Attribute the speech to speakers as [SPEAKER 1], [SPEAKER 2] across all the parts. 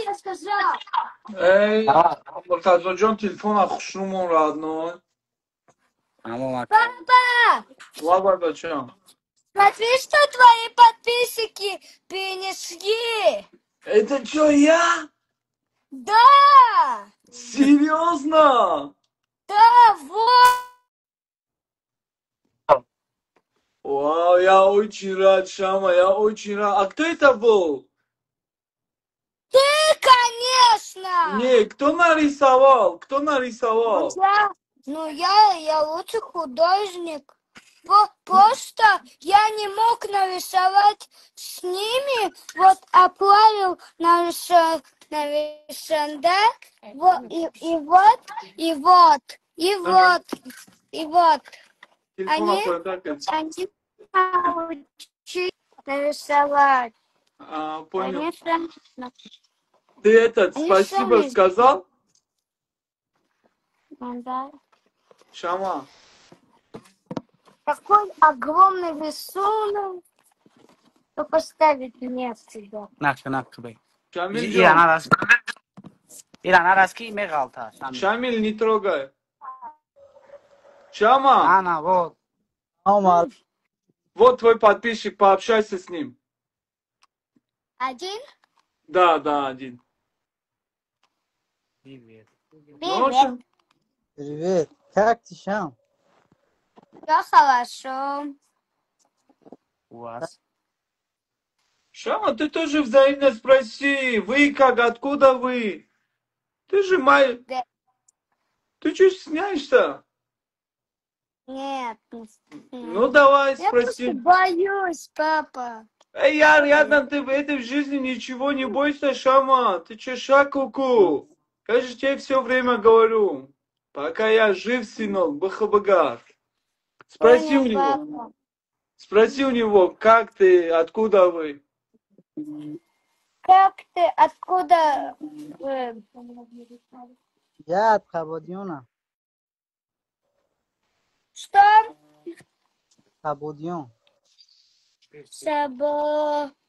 [SPEAKER 1] я сказал.
[SPEAKER 2] Эй, Муртазоджон, телефон ахушнумон родной.
[SPEAKER 1] Папа,
[SPEAKER 2] Ладно, бача.
[SPEAKER 1] смотри, что твои подписчики принесли.
[SPEAKER 2] Это что, я?
[SPEAKER 1] Да,
[SPEAKER 2] Серьезно?
[SPEAKER 1] да, вот.
[SPEAKER 2] Вау, я очень рад, Шама, я очень рад. А кто это был?
[SPEAKER 1] Ты, конечно.
[SPEAKER 2] Не, кто нарисовал? Кто нарисовал?
[SPEAKER 1] Я лучший художник. Просто я не мог нарисовать с ними, вот оплавил нарисовать, да? Вот, и вот.
[SPEAKER 2] Телефон
[SPEAKER 1] Они научились нарисовать.
[SPEAKER 2] понял.
[SPEAKER 1] Они сами.
[SPEAKER 2] Ты этот,
[SPEAKER 1] Они
[SPEAKER 2] спасибо
[SPEAKER 1] сами.
[SPEAKER 2] сказал?
[SPEAKER 1] Да.
[SPEAKER 2] Шама.
[SPEAKER 1] Такой огромный рисунок. То поставить мне сюда.
[SPEAKER 3] Накбей.
[SPEAKER 2] Шамиль,
[SPEAKER 3] Иран Араски Мегалта.
[SPEAKER 2] Шамиль, не трогай. Шама,
[SPEAKER 3] Ана, вот.
[SPEAKER 2] вот твой подписчик, пообщайся с ним.
[SPEAKER 1] Один?
[SPEAKER 2] Да, один.
[SPEAKER 3] Привет.
[SPEAKER 1] Привет.
[SPEAKER 4] Привет. Как ты, Шам?
[SPEAKER 1] Все хорошо.
[SPEAKER 3] У вас?
[SPEAKER 2] Шама, ты тоже взаимно спроси. Вы как, откуда вы? Ты же мой...
[SPEAKER 1] Да.
[SPEAKER 2] Ты что стесняешься?
[SPEAKER 1] Нет.
[SPEAKER 2] Ну давай
[SPEAKER 1] Я
[SPEAKER 2] спроси.
[SPEAKER 1] просто боюсь, папа.
[SPEAKER 2] Эй, я рядом, ты в этой жизни ничего не бойся, Шама. Ты че, шакуку? Я же тебе все время говорю. Пока я жив, сынок, бахабагар. Спроси у него.
[SPEAKER 1] Папа.
[SPEAKER 2] Спроси у него, как ты, откуда вы?
[SPEAKER 1] Как ты, откуда вы?
[SPEAKER 4] Я от Хабудиона.
[SPEAKER 1] Что?
[SPEAKER 4] Хабудион.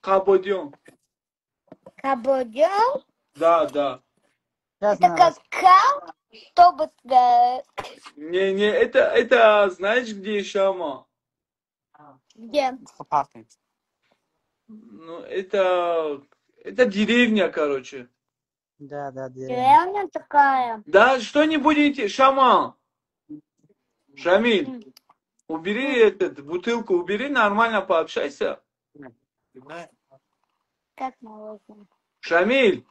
[SPEAKER 2] Кабодион.
[SPEAKER 1] Кабодион?
[SPEAKER 2] Да.
[SPEAKER 4] Сейчас
[SPEAKER 1] Это как кал, чтобы...
[SPEAKER 2] Не, это знаешь где, Шама?
[SPEAKER 1] Где?
[SPEAKER 2] Ну, это деревня, короче.
[SPEAKER 4] Да, деревня.
[SPEAKER 1] Деревня такая.
[SPEAKER 2] Да, что не будете, Шама? Шамиль, убери бутылку, убери, нормально пообщайся.
[SPEAKER 1] Как можно?
[SPEAKER 2] Шамиль,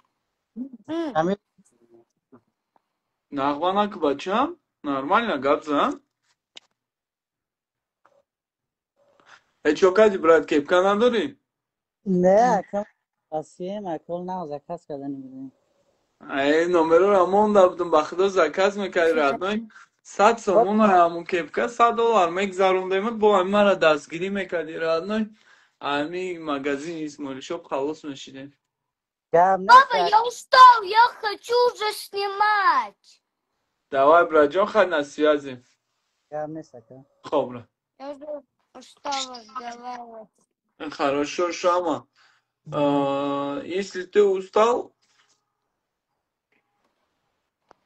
[SPEAKER 4] Шамиль,
[SPEAKER 2] нахванак бачам, нормально, габза. Что, Кади, брат, кепка надори?
[SPEAKER 4] не, касим, акол на заказ кадани будем.
[SPEAKER 2] Эй, номеру рамон дабдум, бахдо заказ мекади, родной. 100 сомон рамон кепка, $100 мегзарундемат, бо амара дастгири мекади, родной. Ами магазин из Моришоп халос мешиде.
[SPEAKER 1] Папа, я устал, я хочу уже снимать.
[SPEAKER 2] Давай, брат, Джон, хай на связи. Хобра.
[SPEAKER 1] Я уже устала разговаривать.
[SPEAKER 2] Хорошо, Шама. Если ты устал,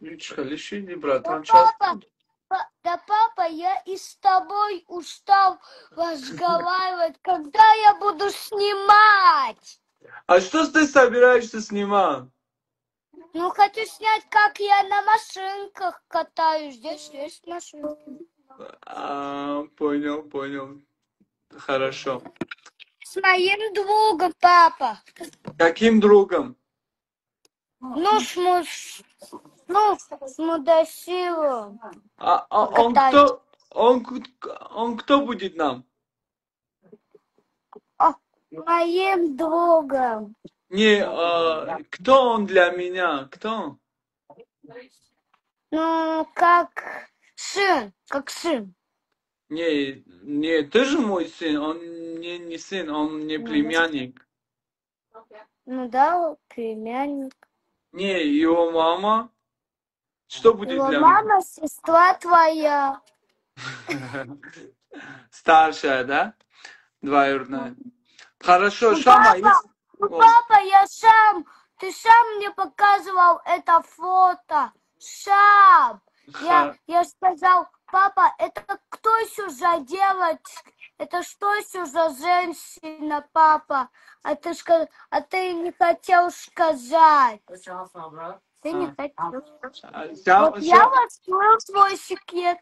[SPEAKER 2] лиши, братан, час.
[SPEAKER 1] Папа, я и с тобой устал разговаривать. Когда я буду снимать?
[SPEAKER 2] А что ты собираешься снимать?
[SPEAKER 1] Ну, хочу снять, как я на машинках катаюсь. Здесь есть машинки.
[SPEAKER 2] Понял. Хорошо.
[SPEAKER 1] С моим другом, папа.
[SPEAKER 2] Каким другом?
[SPEAKER 1] Ну, с Мудасилом.
[SPEAKER 2] Он кто будет нам?
[SPEAKER 1] Моим другом.
[SPEAKER 2] Не, кто он для меня? Кто?
[SPEAKER 1] Ну, как сын.
[SPEAKER 2] Не, ты же мой сын, он не сын, он не племянник.
[SPEAKER 1] Ну да, племянник.
[SPEAKER 2] Не, его мама. Что будет
[SPEAKER 1] Его
[SPEAKER 2] для
[SPEAKER 1] мама, сестра твоя.
[SPEAKER 2] меня? Старшая, да? Двоюродная. Хорошо, Шама.
[SPEAKER 1] Папа, я сам Ты сам мне показывал это фото. Сам. Я сказал, папа, это кто еще за девочка? Это что еще за женщина, папа? А ты не хотел сказать. Ты не хотел. Вот я раскрыл свой секрет.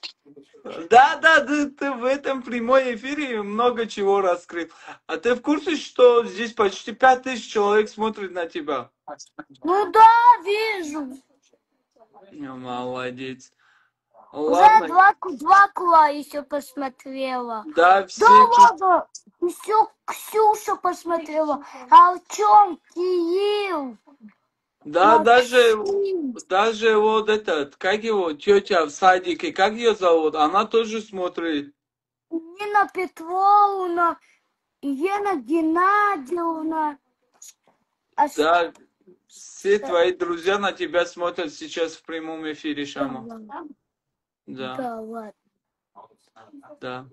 [SPEAKER 2] Да, ты в этом прямой эфире много чего раскрыл. А ты в курсе, что здесь почти 5000 человек смотрит на тебя?
[SPEAKER 1] Ну да, вижу.
[SPEAKER 2] Ну, молодец.
[SPEAKER 1] Уже
[SPEAKER 2] Ладно.
[SPEAKER 1] два кула еще посмотрела.
[SPEAKER 2] Да, все.
[SPEAKER 1] Да ладно, еще Ксюша посмотрела. Артем, Кирилл.
[SPEAKER 2] Да,
[SPEAKER 1] Максим.
[SPEAKER 2] даже вот этот, как его, тетя в садике, как ее зовут, она тоже смотрит.
[SPEAKER 1] Нина Петровна, Елена Геннадьевна.
[SPEAKER 2] Да, все твои друзья на тебя смотрят сейчас в прямом эфире, Шама. Да,
[SPEAKER 1] Да ладно.
[SPEAKER 2] да.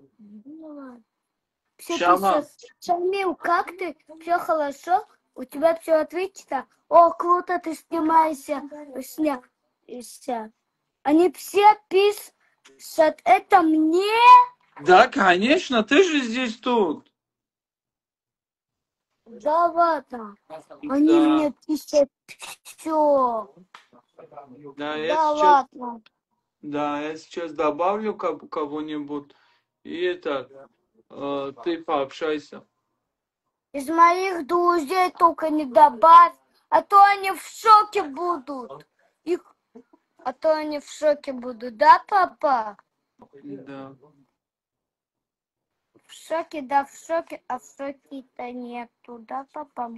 [SPEAKER 1] Все,
[SPEAKER 2] Шама.
[SPEAKER 1] Шамил, как ты? Все хорошо? У тебя все отлично? О, круто, ты снимаешься. Они все пишут это мне?
[SPEAKER 2] Да, конечно, ты же здесь тут.
[SPEAKER 1] Да ладно. Они
[SPEAKER 2] Да.
[SPEAKER 1] мне пишут все.
[SPEAKER 2] Да,
[SPEAKER 1] Да ладно.
[SPEAKER 2] я сейчас добавлю кого-нибудь. И это, ты пообщайся.
[SPEAKER 1] Из моих друзей только не добавь, а то они в шоке будут. А то они в шоке будут, да, папа?
[SPEAKER 2] Да.
[SPEAKER 1] В шоке, да, в шоке, а в шоке-то нету, да, папа?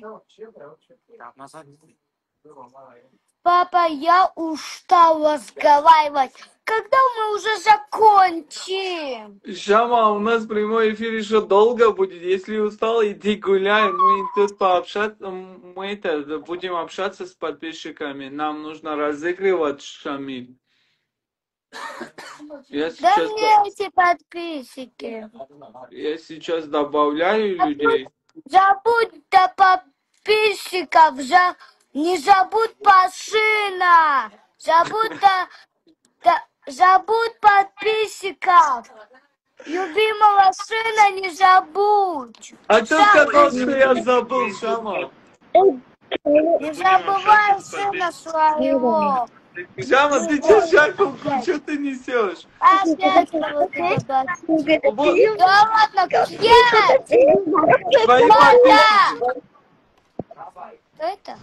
[SPEAKER 1] Папа, я устал разговаривать. Когда мы уже закончим?
[SPEAKER 2] Шама, у нас прямой эфир еще долго будет. Если устал, иди гуляй. Мы тут пообщаться, будем общаться с подписчиками. Нам нужно разыгрывать, Шамиль.
[SPEAKER 1] Да мне эти подписчики.
[SPEAKER 2] Я сейчас добавляю людей.
[SPEAKER 1] Забудь до подписчиков, не забудь Пашина. Забудь подписчиков. Любимого сына не забудь.
[SPEAKER 2] А ты сказал, что я забыл, Шама.
[SPEAKER 1] Не забывай сына своего.
[SPEAKER 2] Шама, ты че шайку, что ты несешь?
[SPEAKER 1] Опять кого-то дать. Да ладно, где?
[SPEAKER 2] Твои подписчики.
[SPEAKER 1] Кто это?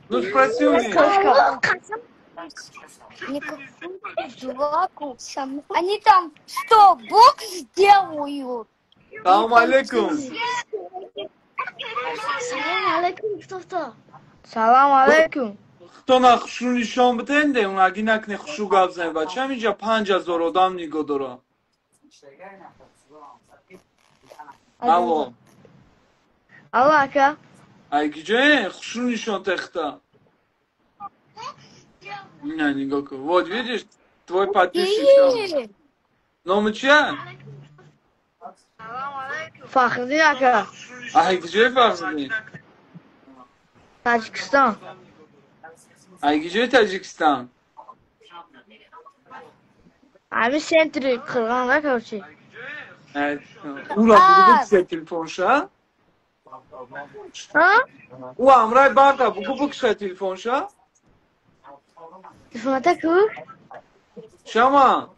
[SPEAKER 2] Ну спроси у них.
[SPEAKER 1] Никакую они там 100 бокс делают.
[SPEAKER 2] Салам алейкум.
[SPEAKER 1] Салам алейкум.
[SPEAKER 2] Хто нахшу нишон бтенде, он агинак нехшу гавзен ва чам инҷа 5000 одам нигоҳ дора. Алло.
[SPEAKER 1] Алло, ака.
[SPEAKER 2] Ай гиҷое хушу нишон техта. Не, нигоҳ кун. Вот видишь, твой подписчик. Номи чия?
[SPEAKER 1] Фахридин ака.
[SPEAKER 2] Ай гиҷое Фахридин?
[SPEAKER 1] Таҷикистон.
[SPEAKER 2] Ай гиҷое Таҷикистон?
[SPEAKER 1] Ами сентри Қирғонға короче.
[SPEAKER 2] Ура бугу бикиша телефонша? У амрай барда бугу бикиша телефонша?
[SPEAKER 1] Телефонда ку?
[SPEAKER 2] Шама.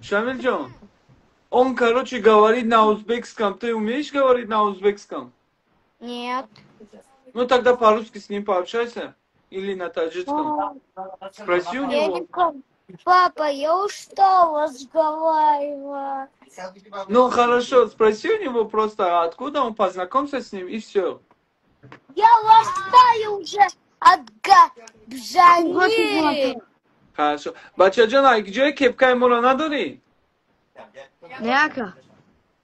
[SPEAKER 2] Шамилҷон. Он, короче, говорит на узбекском. Ты умеешь говорить на узбекском?
[SPEAKER 1] Нет.
[SPEAKER 2] Ну тогда по-русски с ним пообщайся. Или на таджикском. Спроси у него.
[SPEAKER 1] Папа, я устал разговаривать.
[SPEAKER 2] Ну хорошо, спроси у него просто, откуда он, познакомься с ним и все.
[SPEAKER 1] Я устаю уже от Бжани.
[SPEAKER 2] Хорошо. Бачаҷон, ай киҷои кепкаи моро надорӣ?
[SPEAKER 1] Няка.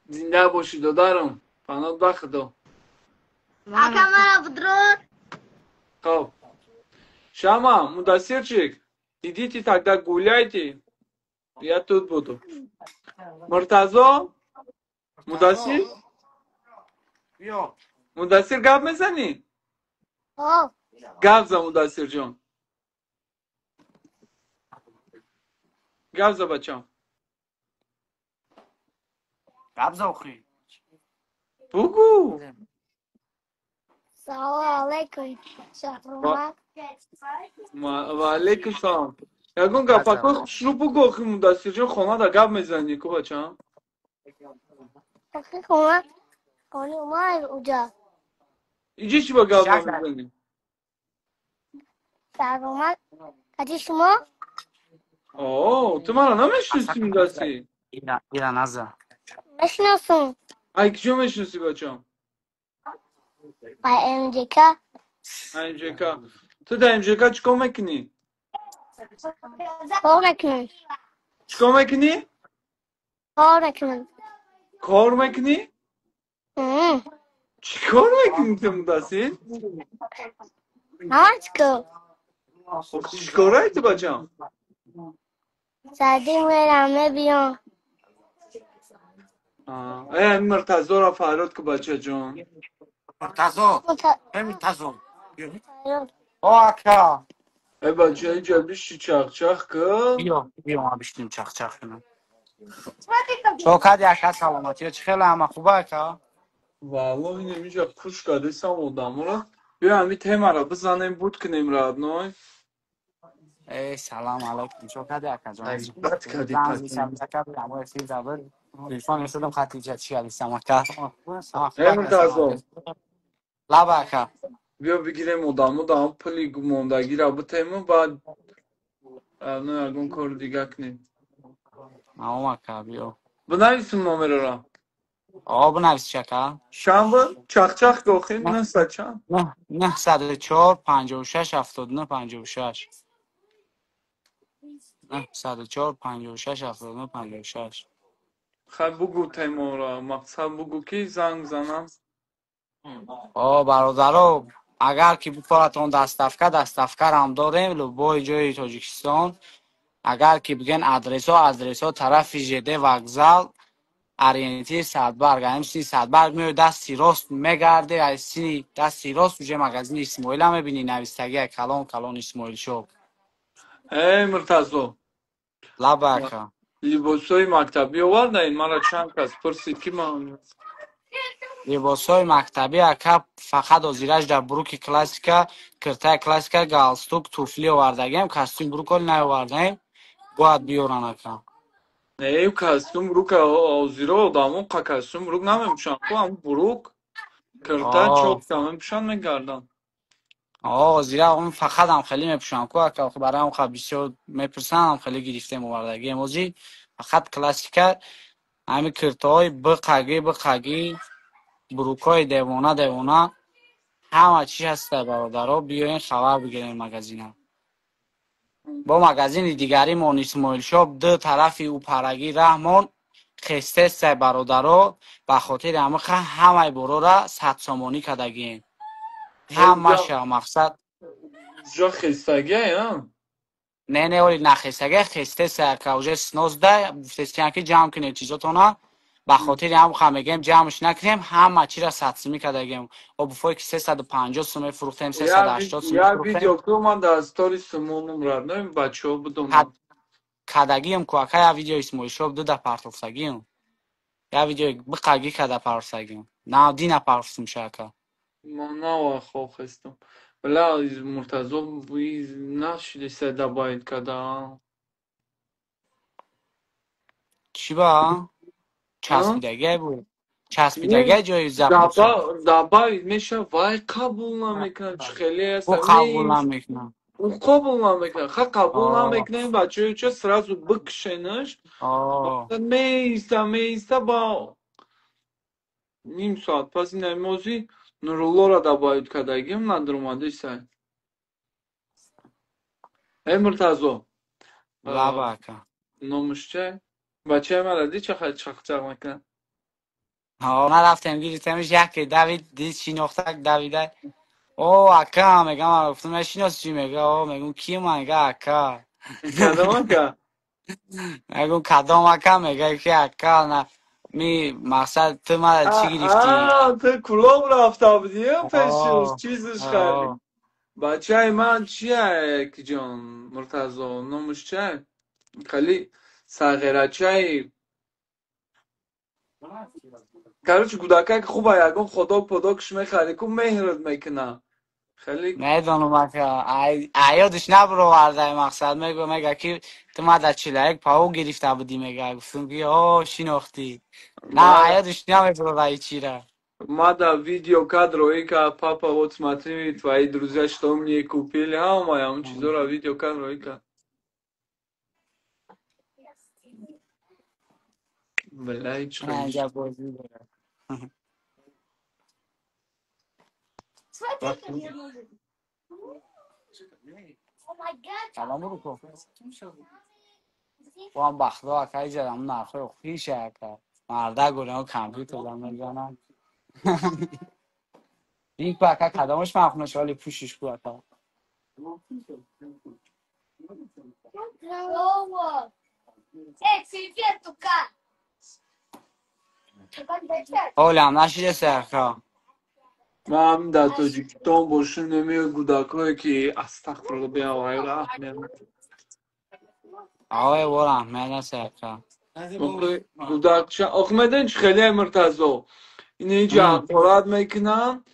[SPEAKER 2] Зинда бошӣ, додарам. Панот ба худо.
[SPEAKER 1] Ака мара будрод.
[SPEAKER 2] Хоб. Шама, Мудассирчик, идите тогда гуляйте. Я тут буду. Муртазо? Мудассир?
[SPEAKER 3] Yo.
[SPEAKER 2] Мудассир гап мезанӣ?
[SPEAKER 1] آه
[SPEAKER 2] گفزا مدثر جان گفزا بچم
[SPEAKER 3] قبض اخی
[SPEAKER 2] بگو
[SPEAKER 1] سلام علیکم شهرمان
[SPEAKER 2] و علیکم سلام یگون گپاکو شنو بگو اخی مدثر جان خونه دا گپ میزنی کو بچم
[SPEAKER 1] آخه کمک کنی اومد اونجا
[SPEAKER 2] اینجا چی با گپ
[SPEAKER 3] شک
[SPEAKER 2] میزنی
[SPEAKER 1] شهرمان کجی شما
[SPEAKER 2] آه تو من نمیشناسی مدثر
[SPEAKER 3] ایران ازا
[SPEAKER 1] بشناسون
[SPEAKER 2] ای کجا میشناسی بچم
[SPEAKER 1] با امریکا
[SPEAKER 2] اینجا تو در اینجا چیکار میکنی
[SPEAKER 1] کار نکنن
[SPEAKER 2] چیکار میکنی
[SPEAKER 1] کار نکنن
[SPEAKER 2] کار میکنی چیکار میکنی تو مدثر
[SPEAKER 1] همه چکو
[SPEAKER 2] خب چیکاره تو بچم
[SPEAKER 1] سردی میرمه بیان
[SPEAKER 2] ای مرتضی را فراد که بچه جان
[SPEAKER 3] مرتضا
[SPEAKER 1] مت-
[SPEAKER 3] همین تزا آکا
[SPEAKER 2] ای بچه جبریشی چخ چخ که
[SPEAKER 3] بیا ما بشتیم چخ چخ کنم شوکت یک سلامتی چه خیلی همه خوبه که
[SPEAKER 2] والا این اینجا خوش کده سم آدم را بیا همی تیمه را بزنیم بود کنیم راد نای
[SPEAKER 3] ای سلام علیکم شوکت یک جان
[SPEAKER 2] ای بد کدی
[SPEAKER 3] زنزی
[SPEAKER 2] پتون
[SPEAKER 3] سمتکه بگم و سی زبر تلفن شدم خطی چی علی سمکه
[SPEAKER 2] ای
[SPEAKER 3] خوبه که
[SPEAKER 2] مرتضی
[SPEAKER 3] لبه که
[SPEAKER 2] بیا بگیریم آدم پلی گماندگی را بتیمه بعد نه اگون کار دیگه کنیم
[SPEAKER 3] اومه که بیا
[SPEAKER 2] بنویسیم نامه را
[SPEAKER 3] آقا بنویس چکه
[SPEAKER 2] شنبه چخ چخ گوخیم نه سچم
[SPEAKER 3] 904 56 79 56 904 56 79 56
[SPEAKER 2] خب بگو تیمه را مقصد بگو که زنگ زنم
[SPEAKER 3] برادرو اگر که بپراتون دستافکه هم داریم لبای جای تاجیکستان اگر که بگن ادرس ها طرف جده وокзал ориентир садбарг همین садбарг میاد دستی راست میگرده از سی دستی راست میشه مغازه اسماعیل هم میبینی نویستگی کلان اسماعیل شو
[SPEAKER 2] ای مرتضی
[SPEAKER 3] لبکه
[SPEAKER 2] لباسای مکتبی آوردین مرا چند کس پرسید که من
[SPEAKER 3] لباسای مکتبی اکا فقط ازیرش در بروک کلاسیکا کرتای کلاسیکا گالستوک توفلی آوردگیم کاستوم بروکل نیاوردیم باید بیارن اکا
[SPEAKER 2] ای کاستوم روک آزیرا آدمون کاستوم روک نمیپوشن کو هم بروک کرتا چوب نمیپوشن میگردن
[SPEAKER 3] زیرا اون فقط هم خیلی میپوشن کو اکا برای هم خب بسیار میپرسن هم خیلی گرفتیم آوردگیم ازی فقط کلاسیکا همین کرتای بقاگی بروکای دیوانه همه چی هست برادرها بیاین خبر بگیرین مگزینم با مگزین دیگری مون اسماعیل شاب دو طرفی او پرگی رحمان خسته سه برادرها به خاطر همه برو را 100 سامانی کدگین همه شا مقصد
[SPEAKER 2] جا خستگی ها
[SPEAKER 3] نه ولی نخستگی خسته سه کوجه سنازده بفتستیان که جمع کنه چیزاتونا به خاطر هم میگیم جمعش نکنیم همه چی را 100 سمی کدگیم و بفوی که 350 سمی فروختیم 380 سمی
[SPEAKER 2] یا
[SPEAKER 3] فروختیم
[SPEAKER 2] ویدیو که من در استوری سمونم را نیم بچه ها بدونم
[SPEAKER 3] کدگیم کوکا یا ویدیو اسموی شب دو دا پارتوفسگیم یا ویدیو بقاگی کدا پارتوفسگیم نه دینا پارتوفسم شاکا
[SPEAKER 2] من نه خواه خستم بلا مرتضی بوی نشده سده باید کدا
[SPEAKER 3] چی با؟
[SPEAKER 2] ها؟
[SPEAKER 3] چسبیدگی بود
[SPEAKER 2] نه
[SPEAKER 3] چسبیدگی جای زخم چی؟
[SPEAKER 2] دبا میشه وای قبول نمیکنه چه خیلی
[SPEAKER 3] او
[SPEAKER 2] هستم
[SPEAKER 3] قبول نمیکنم
[SPEAKER 2] او قبول نمیکنه قبول نمیکنه بچه چه سرازو بکشنش
[SPEAKER 3] آه
[SPEAKER 2] میسته با نیم ساعت پس این موزی نورولو را دباید کدگیم ندر اومده سای ای مرتضو
[SPEAKER 3] لبکا
[SPEAKER 2] نموشه بچه من را دی چه خیلی چق میکنه
[SPEAKER 3] نرفتم گیریتمش یکی دوید دید چی نختک دویده او اکا میگم من گفتم نشیناس چی میگه میگم کی من میگه اکا
[SPEAKER 2] کدام که
[SPEAKER 3] میگم کدام اکا میگه که اکا نه می مقصد تو من چی گرفتی
[SPEAKER 2] تو کلاب رفته بودی پیشش
[SPEAKER 3] آه
[SPEAKER 2] چیزش
[SPEAKER 3] آه
[SPEAKER 2] خری بچه من چیه که جان مرتضا نامش چیه خیلی سغیرچه короче کودکک خوبه یکم خدا پداکش میخری که مهرت میکنه خیلی
[SPEAKER 3] میدونم که عیادش نبرو ورده مقصد میگه که تو ما در چیلک پاو گرفته بودی میگه گفتم که آه شناختی نه
[SPEAKER 2] ما
[SPEAKER 3] عیادش نمیبرو رای چی را
[SPEAKER 2] ما да видео кадровый ка папа вот смотри твои друзья что мне купили а моя он чизора видео кадровый ка блядь что
[SPEAKER 3] اینجا بازی داره سلام برو کن با هم بخدا اکایی جدم نرخوی خیشه اکا مرده گونه ها کمپیوتر دارم میزنم این که اکا کدامش مخونش حالی پوشش کو اکا حالی هم نشیده سه اکا
[SPEAKER 2] من در تاجیکستان باشم نمیاد کودکایی که استغفرالله بیا و غیره
[SPEAKER 3] آقای برم میدن سه اکا
[SPEAKER 2] کودک آخه میدن چی خیلی مرتضا این اینجا اقرارات میکنن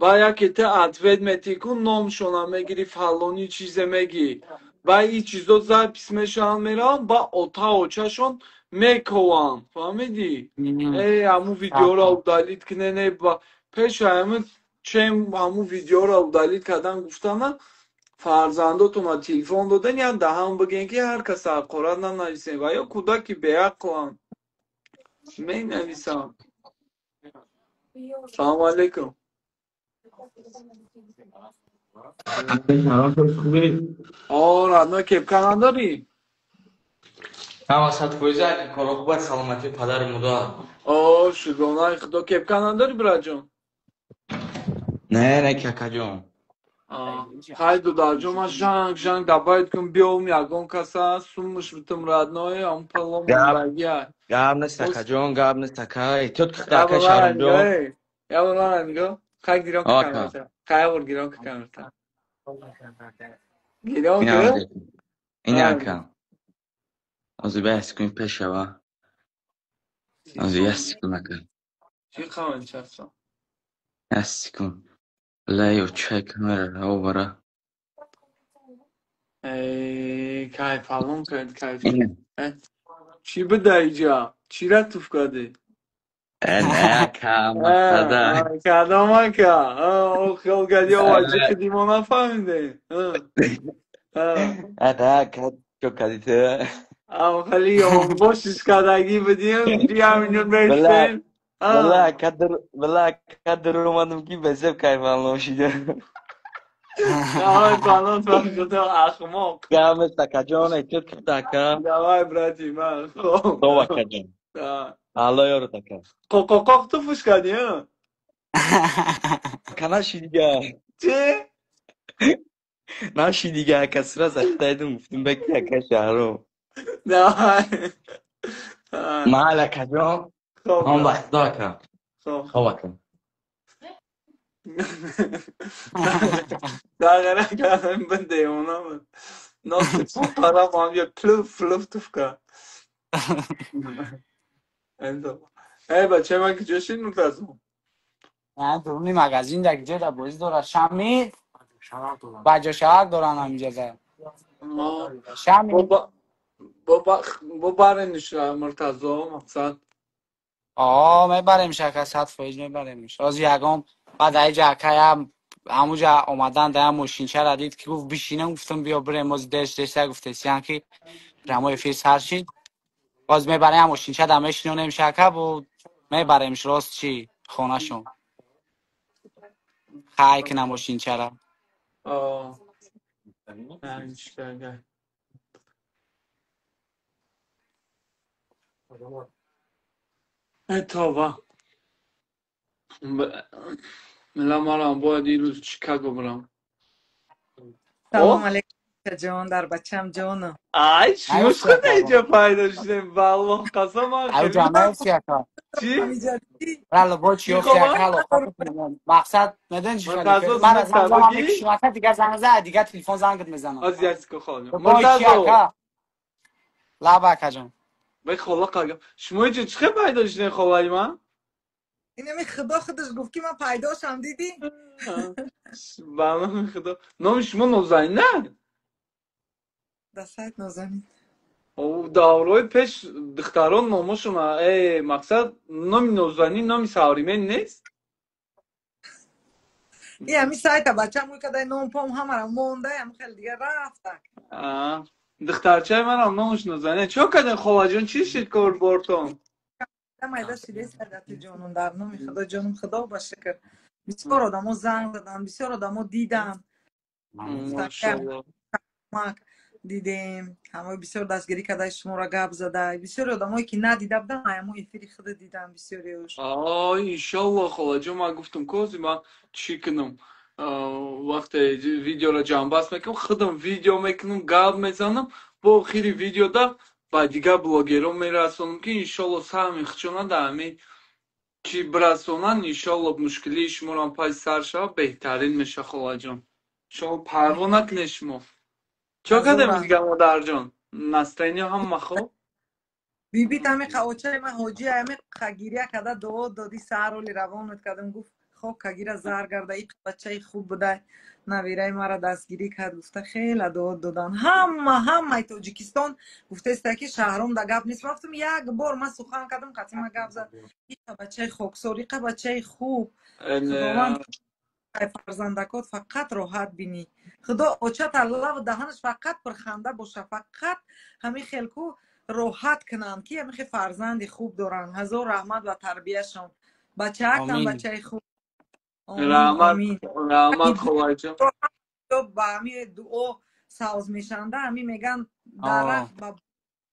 [SPEAKER 2] و یکی تا اتوید میتیکون نامشون میگیری فلانی چیز میگی و این چیزا زپیس میشن میرن با اتا اوچشون میکوان فهمیدی؟ ای همون ویدیو را اودالیت کنه نه با پیش همون چیم همون ویدیو را اودالیت کردن گفتن فرزنداتون تلفن دادن یا ده هم بگین که هر کس اقرارات ننویسین و یا کودکی بیعقلن می نویسن سلام علیکم رادنا کپکان داری؟
[SPEAKER 5] وسط کویزه کارا خوبه سلامتی پدر مادر
[SPEAKER 2] شگانه خدا کپکان داری برا جان؟
[SPEAKER 5] نه ککا جان
[SPEAKER 2] خیلی دو جان ما جنگ دبایت کن بیام یکان کسا سومش بتم رادنای هم پلام بگیه
[SPEAKER 5] گاب نیست ککا جان گاب نیست ککا تو
[SPEAKER 2] یا
[SPEAKER 5] ککا شهرم جان
[SPEAKER 2] بلا رنگو خیلی گیران که کامرتا خیلی بور گیران که کامرتا گیران
[SPEAKER 5] این
[SPEAKER 2] که؟
[SPEAKER 5] آده این اکا از بحث کنیم پیش و از یست کن اکا
[SPEAKER 2] چی خواهن چفتا؟
[SPEAKER 5] یست کن لیو چک مره او برا
[SPEAKER 2] کای پالون کرد کای
[SPEAKER 5] اینه
[SPEAKER 2] چی بده اینجا؟ چی را توف کرده؟
[SPEAKER 5] نه اکا مقصده
[SPEAKER 2] کدام که او خیلی گلی آواجه که دیما نفهمیده
[SPEAKER 5] اتا اکا چو کدیته
[SPEAKER 2] او خیلی باشش کدگی بدیم بیا میلیون
[SPEAKER 5] بله
[SPEAKER 2] بیشتیم
[SPEAKER 5] بله کدر اومدم که بسیب کیفان نوشیده
[SPEAKER 2] آی پالون فهمید تو اخماق
[SPEAKER 5] گاب نیست ککا جان ایتو ککا
[SPEAKER 2] دوای براتی من خب
[SPEAKER 5] تو اکا جان الله یارو تکا
[SPEAKER 2] قاق تو فش کردی ها
[SPEAKER 5] کناشی دیگه
[SPEAKER 2] چه؟
[SPEAKER 5] ناشی دیگه کسی را زشتایدم گفتیم بکی اکا شهرو
[SPEAKER 2] نه
[SPEAKER 5] محل اکا جان هم
[SPEAKER 2] خب
[SPEAKER 5] وقت دا اکا
[SPEAKER 2] خب
[SPEAKER 5] خوب اکا
[SPEAKER 2] دقیقا کردم بنده اونا من ناسی فقرم هم یه پلوف توف کرد ای بچه من که جاشین مرتضم
[SPEAKER 3] نه درونی مگزین در اینجا در بازی داره شمی بجا شهر دارن همینجا در شمی
[SPEAKER 2] با برنش مرتضا مقصد
[SPEAKER 3] میبریم شکر 100% میبریمش از یکم بعد ای جاکه هم همونجا اومدن در ماشین چه دید که گفت بشینه گفتم بیا بریم از دشته گفته سیان که رمای فیس هر چی باز میبریم ماشین چه دمش نونیم شکر بود میبریمش راست چی خونه شون خواهی که نماشین چرا
[SPEAKER 2] ای تابا ملا مارم باید دیروز چیکاگو برم
[SPEAKER 6] سلام علیکم جان در بچم جانم
[SPEAKER 2] ای چی
[SPEAKER 3] نیوشی
[SPEAKER 2] خود
[SPEAKER 3] اکا
[SPEAKER 2] اینجا پیدا شدیم والله قسم من
[SPEAKER 3] او
[SPEAKER 2] خیلی
[SPEAKER 3] جامعه سی اکا
[SPEAKER 2] چی؟
[SPEAKER 6] میجردی
[SPEAKER 3] را لباچ
[SPEAKER 2] چی
[SPEAKER 3] یافت یک
[SPEAKER 2] خواهم؟
[SPEAKER 3] حال خاطر مقصد میدون چی خلیفه
[SPEAKER 2] مرتضی
[SPEAKER 3] من از هم زمان
[SPEAKER 2] مکتباگی؟
[SPEAKER 3] میکشم دیگه زنگ زد دیگه تلفن زنگت میزنم
[SPEAKER 2] از یاسکو خانم
[SPEAKER 3] بای چی
[SPEAKER 2] مرتضی
[SPEAKER 3] اکا لبک جان
[SPEAKER 2] به خدا قاگم شما اینجا چه خیلی پیدا شدین خوابایی من؟
[SPEAKER 6] اینمی خدا خودش گفت که من پیداشم دیدی
[SPEAKER 2] بله خدا نام شما نوزنی نه؟
[SPEAKER 6] دستت نازنین
[SPEAKER 2] او داورای پیش دختران نامشون ای مقصد نامی نوزنی نامی ساریمه نیست؟
[SPEAKER 6] این همی سایت بچه همون که دای نام پام همه را مونده هم خیلی دیگه رفتن
[SPEAKER 2] آه. دخترچه من هم نامش نوزنی چون کدن خواه جان چی شد کار بارتون؟
[SPEAKER 6] مایده شده سعادت جانون در نام خدا جانم خدا باشه که بسیار آدمو زنگ دادن بسیار آدمو دیدم گفتن که
[SPEAKER 2] ماشاءالله
[SPEAKER 6] ما دیدیم همه بسیار دستگیری کرده شما را گپ زده بسیار آدمایی که ندیده بودن همه افیری خود دیدم بسیاریش
[SPEAKER 2] آه انشالله خواه جان من گفتم کوزی من چی کنم وقتی ویدیو را جنبست میکنم خودم ویدیو میکنم گپ میزنم با آخری ویدیو دا با دیگه بلاگرام میرسونم که انشالله سهم خچونا دا همین چی برسونن انشالله مشکلی شما را پای سر شد بهترین میشه خواه جان شما پروا نکنی شما چه کده
[SPEAKER 6] هزار
[SPEAKER 2] میگم مادر جان نستینی هم مخو
[SPEAKER 6] بیبی تامی قوچه من حاجی همی خگیریه کده دو دادی سر رولی روانت کردم گفت خب خگیر زر گرده ای بچه خوب بوده نویره مرا دستگیری کرد گفته خیلی داد دادن همه تاجیکستان گفته است که شهرام دا گپ نیست گفتم یک بار من سخن کردم قطعی من گپ زد این بچه خوکسوری بچه خوب خداوند فرزندکات فقط راحت بینی خدا اوچت الله و دهنش فقط پرخنده باشه فقط همین خلکو راحت کنن که همین فرزند خوب دارن هزار رحمت و تربیتشون بچه هم
[SPEAKER 3] آمین
[SPEAKER 6] بچه خوب آمین
[SPEAKER 2] رحمت
[SPEAKER 6] آمین
[SPEAKER 2] رحمت خواه جان
[SPEAKER 6] با همین دعا ساز میشنده همین میگن درخت
[SPEAKER 3] آه
[SPEAKER 6] با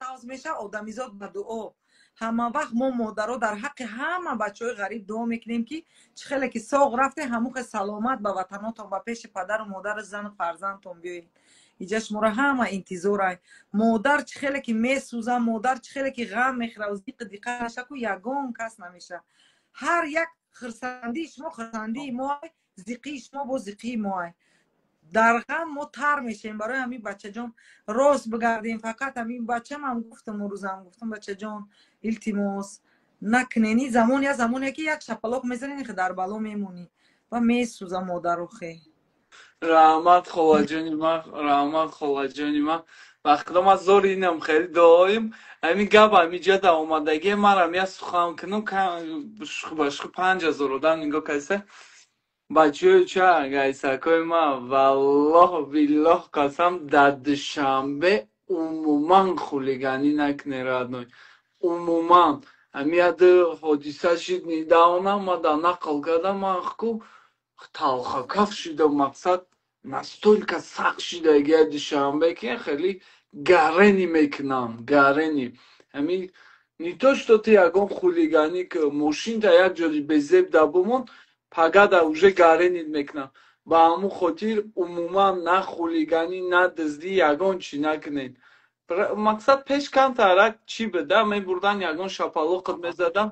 [SPEAKER 6] ساز میشه آدمیزاد به دعا همه وقت ما مادرها در حق همه بچه های غریب دعا میکنیم که چه خیلی که ساق رفته همون که سلامت به وطناتون و پیش پدر و مادر زن و فرزندتون بیاین اینجا شما را همه انتظار مادر چه خیلی که میسوزه مادر چه خیلی که غم میخوره و دیق دیقه نشه که یگان کس نمیشه هر یک خرسندی شما خرسندی ما زیقی شما با زیقی ما در غم ما تر میشیم برای همین بچه جان راست بگردیم فقط همین بچه من گفتم اون روزم گفتم بچه جان التماس نکنینی زمان یا زمانی که یک شپلاق میزنین که در بلا میمونی و میسوزه مادر رو خیلی
[SPEAKER 2] رحمت خواه جانی من رحمت خواه جانی من وقتی ما زور اینم خیلی دایم همین گب همین جا دا اومدگی من هم یه سخن کنم که باشخ 5,000 آدم نگاه کسه بچه چه گیسه که من والله بالله قسم در دوشنبه عموما خولیگانی نکنه رادنوی عموما همین یاد حادثه شد نیداونم ما دا نقل کردم من خو талхакав шуда мақсад настолько сахт шуда агар душанбе ки хеле гарени мекунам гарени ҳамин не то что ты ягон хулиганӣ ки мошинта як ҷои безеб да бумон пагада уже гаренит мекунам ба ҳамун хотир умуман на хулиганӣ на дуздӣ ягон чӣ накунед мақсад пеш камтарак чӣ буда мебурдан ягон шапалоқат мезадам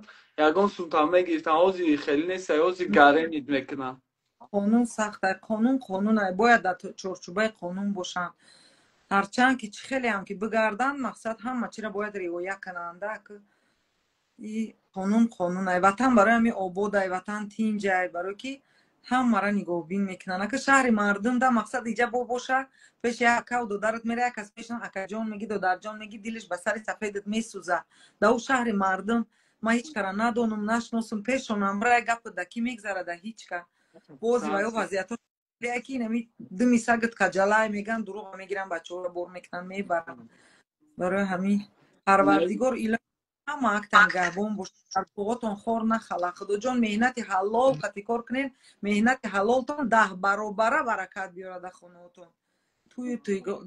[SPEAKER 2] ягон сумта мегирифтам ҳозир хеле неста ҳозир гаренит мекунам
[SPEAKER 6] قانون سخته قانون باید در چارچوبه قانون باشن هرچند که چه خیلی هم که بگردن مقصد همه چی را باید رعایت کننده که این قانون وطن برای همین آباد وطن تینجای برای که هم مرا نگاه بین میکنن که شهر مردم ده مقصد ایجا باشه پیش یک اکا و دودرت میره یک از پیشن اکا جان میگی دودر جان میگی دلش به سر سفیدت میسوزه ده او شهر مردم ما هیچ کار ندونم نشناسم پیشون امره گپ دکی میگذره ده هیچ کار بازی و یا وضعیت یکی نمی دمی سگت کجلای میگن دروغ میگیرن بچه ها رو بر میکنن میبرن برای همین پروردگار ایلا همه اکتن گربون باشه در بوغتون خور نخلا خدا جان مهنت حلال قطی کار کنین مهنت حلالتون 10 برابره برکت بیاره در خونهتون توی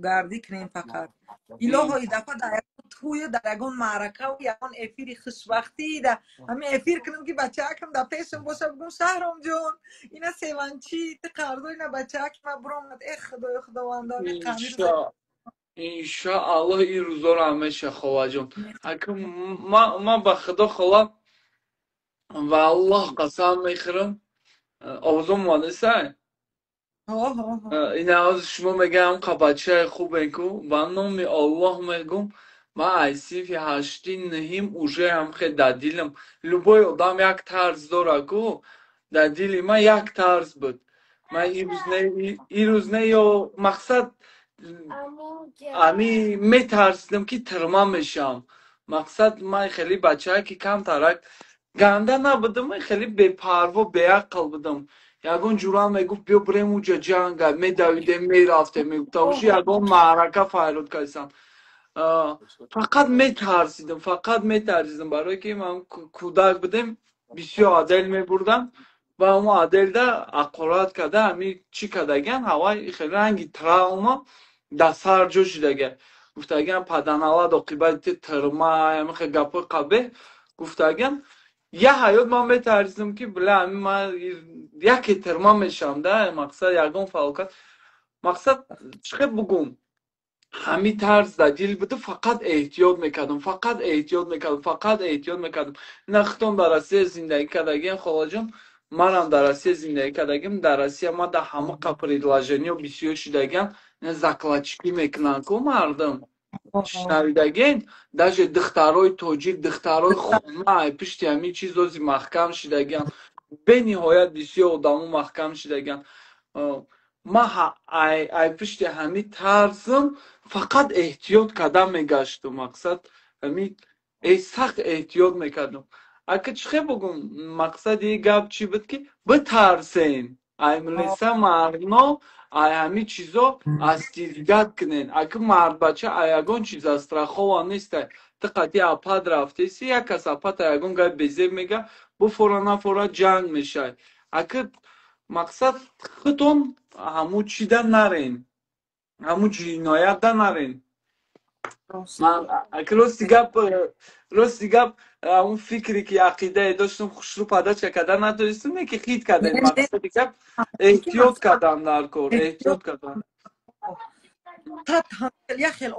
[SPEAKER 6] گردی کنین فقط الهی ای دفعه در توی در یگان معرکه و یگان افیر خوشبختی در همین افیر کنیم که بچه هکم در پیشم باشه بگم شهرام جان اینا سیوانچی قرضو اینا بچه هکم برامد ای خدای خداوندان قمیر
[SPEAKER 2] иншааллоҳ ин рӯзоро ҳамеша хола ҷон ҳакам ман ба худо хола والله قسم میخورم آوازم اومده سر
[SPEAKER 6] ها ها ها
[SPEAKER 2] این از شما میگم که بچه خوب میگو و نام الله میگم ما ایسی فی هشتی نهیم اوژه هم خیلی در دیلم لبای آدم یک طرز داره گو در دیلی ما یک طرز بود ما این روز نه یا مقصد امی میترسیدم که ترما میشم مقصد من خیلی بچه که کم ترک گنده نبودم من خیلی بپروا بیعقل بودم یگون جورا میگفت بیا بریم اونجا جنگ میدویدیم میرفتیم میگفتم یگون معرکه فیروز کردم فقط میترسیدم برای که من کودک بودم بسیار عادل میبردم و اون عادل ده اقرات کرده همی چی کردگن هوای خیلی رنگی تراوما در سر جو شدگه گفتگن پدنالا عاقبت ترما همی گپا قبه گفتگن یه حیات من میترسیدم که بله همی من یکی ترما میشم ده مقصد یگون فعالکت مقصد چه بگم همین طرز دلیل بوده فقط احتیاط میکردم نختم در آسیا زندگی کردگیم خواجم منم در آسیا زندگی کردگیم در آسیا ما در همه предложения و بسیار شدگیم نه закладчики میکنن که مردم شنویدگین даже دخترای توجیک دخترای خونه پشت همین چیزوزی محکم شدگیم به نهایت بسیار آدمو محکم شدگیم ما ای پشت همین ترسم فقط احتیاط کردم میگشتم مقصد همین سخت احتیاط میکردم اگه چه بگم مقصد یه گپ چی بود که بترسین ای ملیسه مردنا ای همین چیزا استیلگت کنین اگه مرد بچه ای اگون چیز استرخوان نیسته تقدی اپاد رفته سی یک کس اپاد ای اگون گای بیزه میگه بفورا نفورا جنگ میشه اگه مقصد خودتون همو چیده نرین همو جنایت نرین من اگه راستی گپ اون فکری که عقیده داشتم خوش رو پدا چکده نداشتم نه که خید کردن مقصد گپ احتیاط کردم در کار احتیاط کردم
[SPEAKER 6] تات یه خیل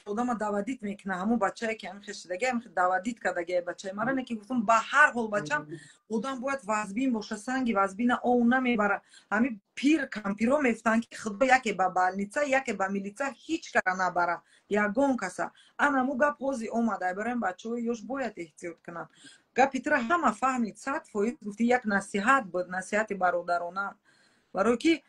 [SPEAKER 6] آدم دعوتیت میکنه همون بچه که همین خشتگی همین دعوتیت کردگی بچه مرا نه که گفتم با هر حال بچم آدم باید وزبین باشه سنگی وزبین او نمیبره همین پیر کمپیرو میفتن که خدا یکی با بالنیچه یکی با میلیچه هیچ کار نبره یگون کسا انا مو گپ پوزی اومده بریم بچه یوش باید احتیاط کنن گپی تر همه فهمید 100% گفتی یک نصیحت بود نصیحت برادرانه برای که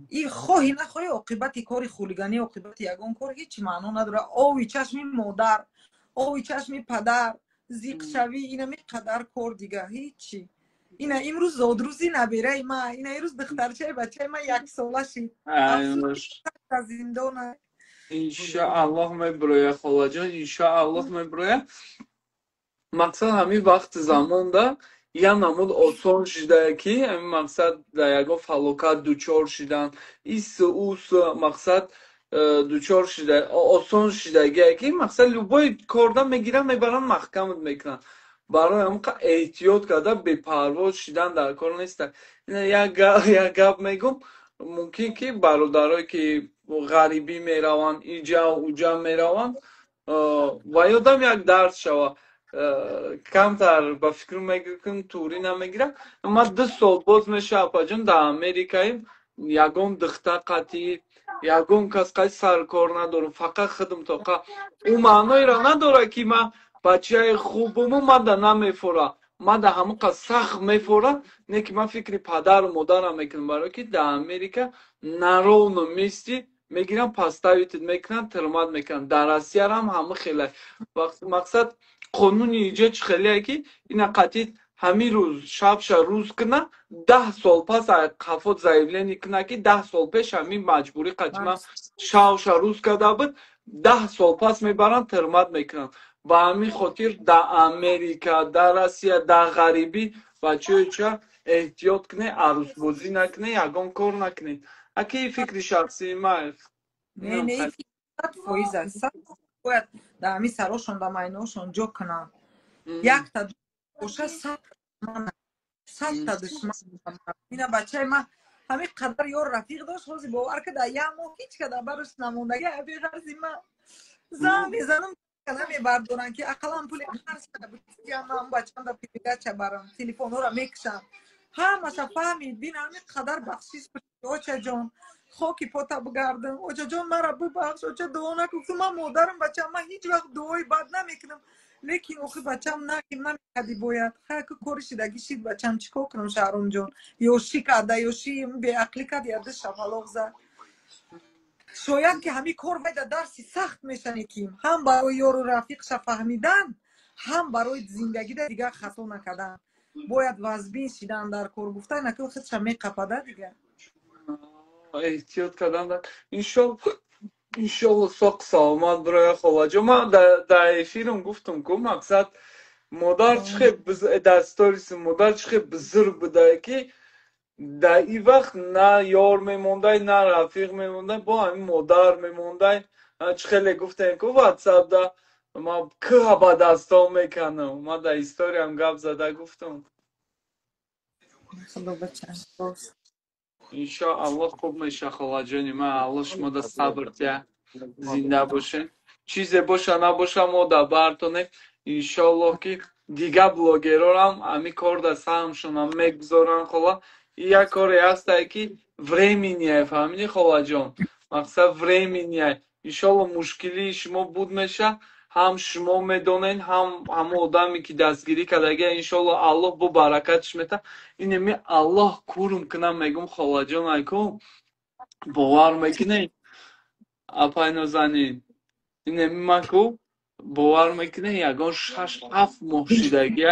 [SPEAKER 6] این خواهی نخواهی عاقبت کاری خولگانی عاقبت یگان کار هیچ معنا نداره اوی چشمی مادر اوی چشمی پدر زیق شوی اینا می قدر کار دیگه هیچی اینا امروز زادروزی نبیره ما اینا امروز دخترچه بچه ما 1 ساله شید افسوس از زندانه
[SPEAKER 2] انشاءالله میبرویه خاله جان انشاءالله میبرویه مقصد همین وقت زمان ده یه نمود آسان شده که همین مقصد در یکا فلوکت دوچار شدن ایس اوس مقصد دوچار شده آسان شده که مقصد لبای کردن میگیرن میبرن محکمت میکنن برای همون که احتیاط کرده بپرواز شدن در کار نیست یک گپ میگم ممکن که برادرایی که غریبی میرون اینجا و اونجا میرون و یادم یک درس شوه کمتر با فکر میگم توری نمیگیرم اما 2 سال باز میشه اپا جان در امریکاییم یگون دختر قطعی یگون کس قطعی سرکار ندارم فقط خودم توقع اون معنی را نداره که من بچه خوبمو من در نمیفوره من در همون قصد سخت میفوره نه که من فکری پدر و مادرم میکنم برای که در امریکا نرون میستی میگیرم پستاویتت میکنن ترماد میکنن در آسیا هم همه خیلی مقصد قانون ایجاد خیلیه که این قطعی همین روز شب روز کنه 10 سال پس قفات زایولینی کنه که 10 سال پیش همین مجبوری قطعی شب روز کرده بود 10 سال پس میبرن ترماد میکنن و همین خاطر در امریکا در آسیا در غریبی بچه چه احتیاط کنه عروس بازی نکنه یگان کار نکنه اکی فکر شخصی ما
[SPEAKER 6] نه فویز است باید در همین سراشون در مایناشون جو کنن یک تا باشه 100 تا دشمن اینا بچه من همین قدر یار رفیق داشت روزی باور که در یه ماه هیچ که در برش نموندگی ابی غرزی من زن میزنم کنه میبردونن که اقلا پول قرض یا من بچم دا پیدا چه برام تلفن رو میکشم همه فهمید بین همین قدر بخشیش اوچه جان خاکی پاتا بگردم اوچه جان مرا ببخش اوچه دعا نکن من مادرم بچم من هیچ وقت دعای بد نمیکنم لیکن اوخی بچم نکیم نمیکدی باید خیلی کارش دگی شید بچم چیکار کنم شهرام جان یوشی کده یوشی به عقلی کد یاده شفلاق زد شاید که همین کار باید درسی سخت میشنیکیم هم برای یارو رفیقش فهمیدن هم برای زندگی دیگه خطا نکردن باید وزبین شیدن در کار گفتن نکه خودش میقپده دیگه
[SPEAKER 2] احتیاط کردن دارم انشالله ساق سلامت برای خواجه من در افیرم گفتم که مقصد مادر چخه دستاریست مادر چخه بزرگ بوده که در این وقت نه یار میمونده نه رفیق میمونده با همین مادر میمونده چخیلی گفتن که واتساپ ده ما که با دستا میکنم ما در ایستاری هم گفت زده گفتم
[SPEAKER 6] خدا بچم
[SPEAKER 2] انشاءالله خوب میشه خواهد جانی من الله شما در صبر تیه زنده باشه چیزی باشه نباشه ما در برتونه انشاءالله که دیگه بلوگرها هم همی کار در سهمشون هم میگذارن خواهد یک کاری هسته که времени فهمیدی خواهد جان مقصد времени انشاءالله مشکلی شما بود میشه هم شما میدونین هم آدمی که دستگیری کردگه انشاءالله الله با برکتش میده اینمی الله کورم کنم میگم خواهد جان ایکم باور میکنین اپای زنین اینمی من که باور میکنین یکان 6-7 ماه شدگی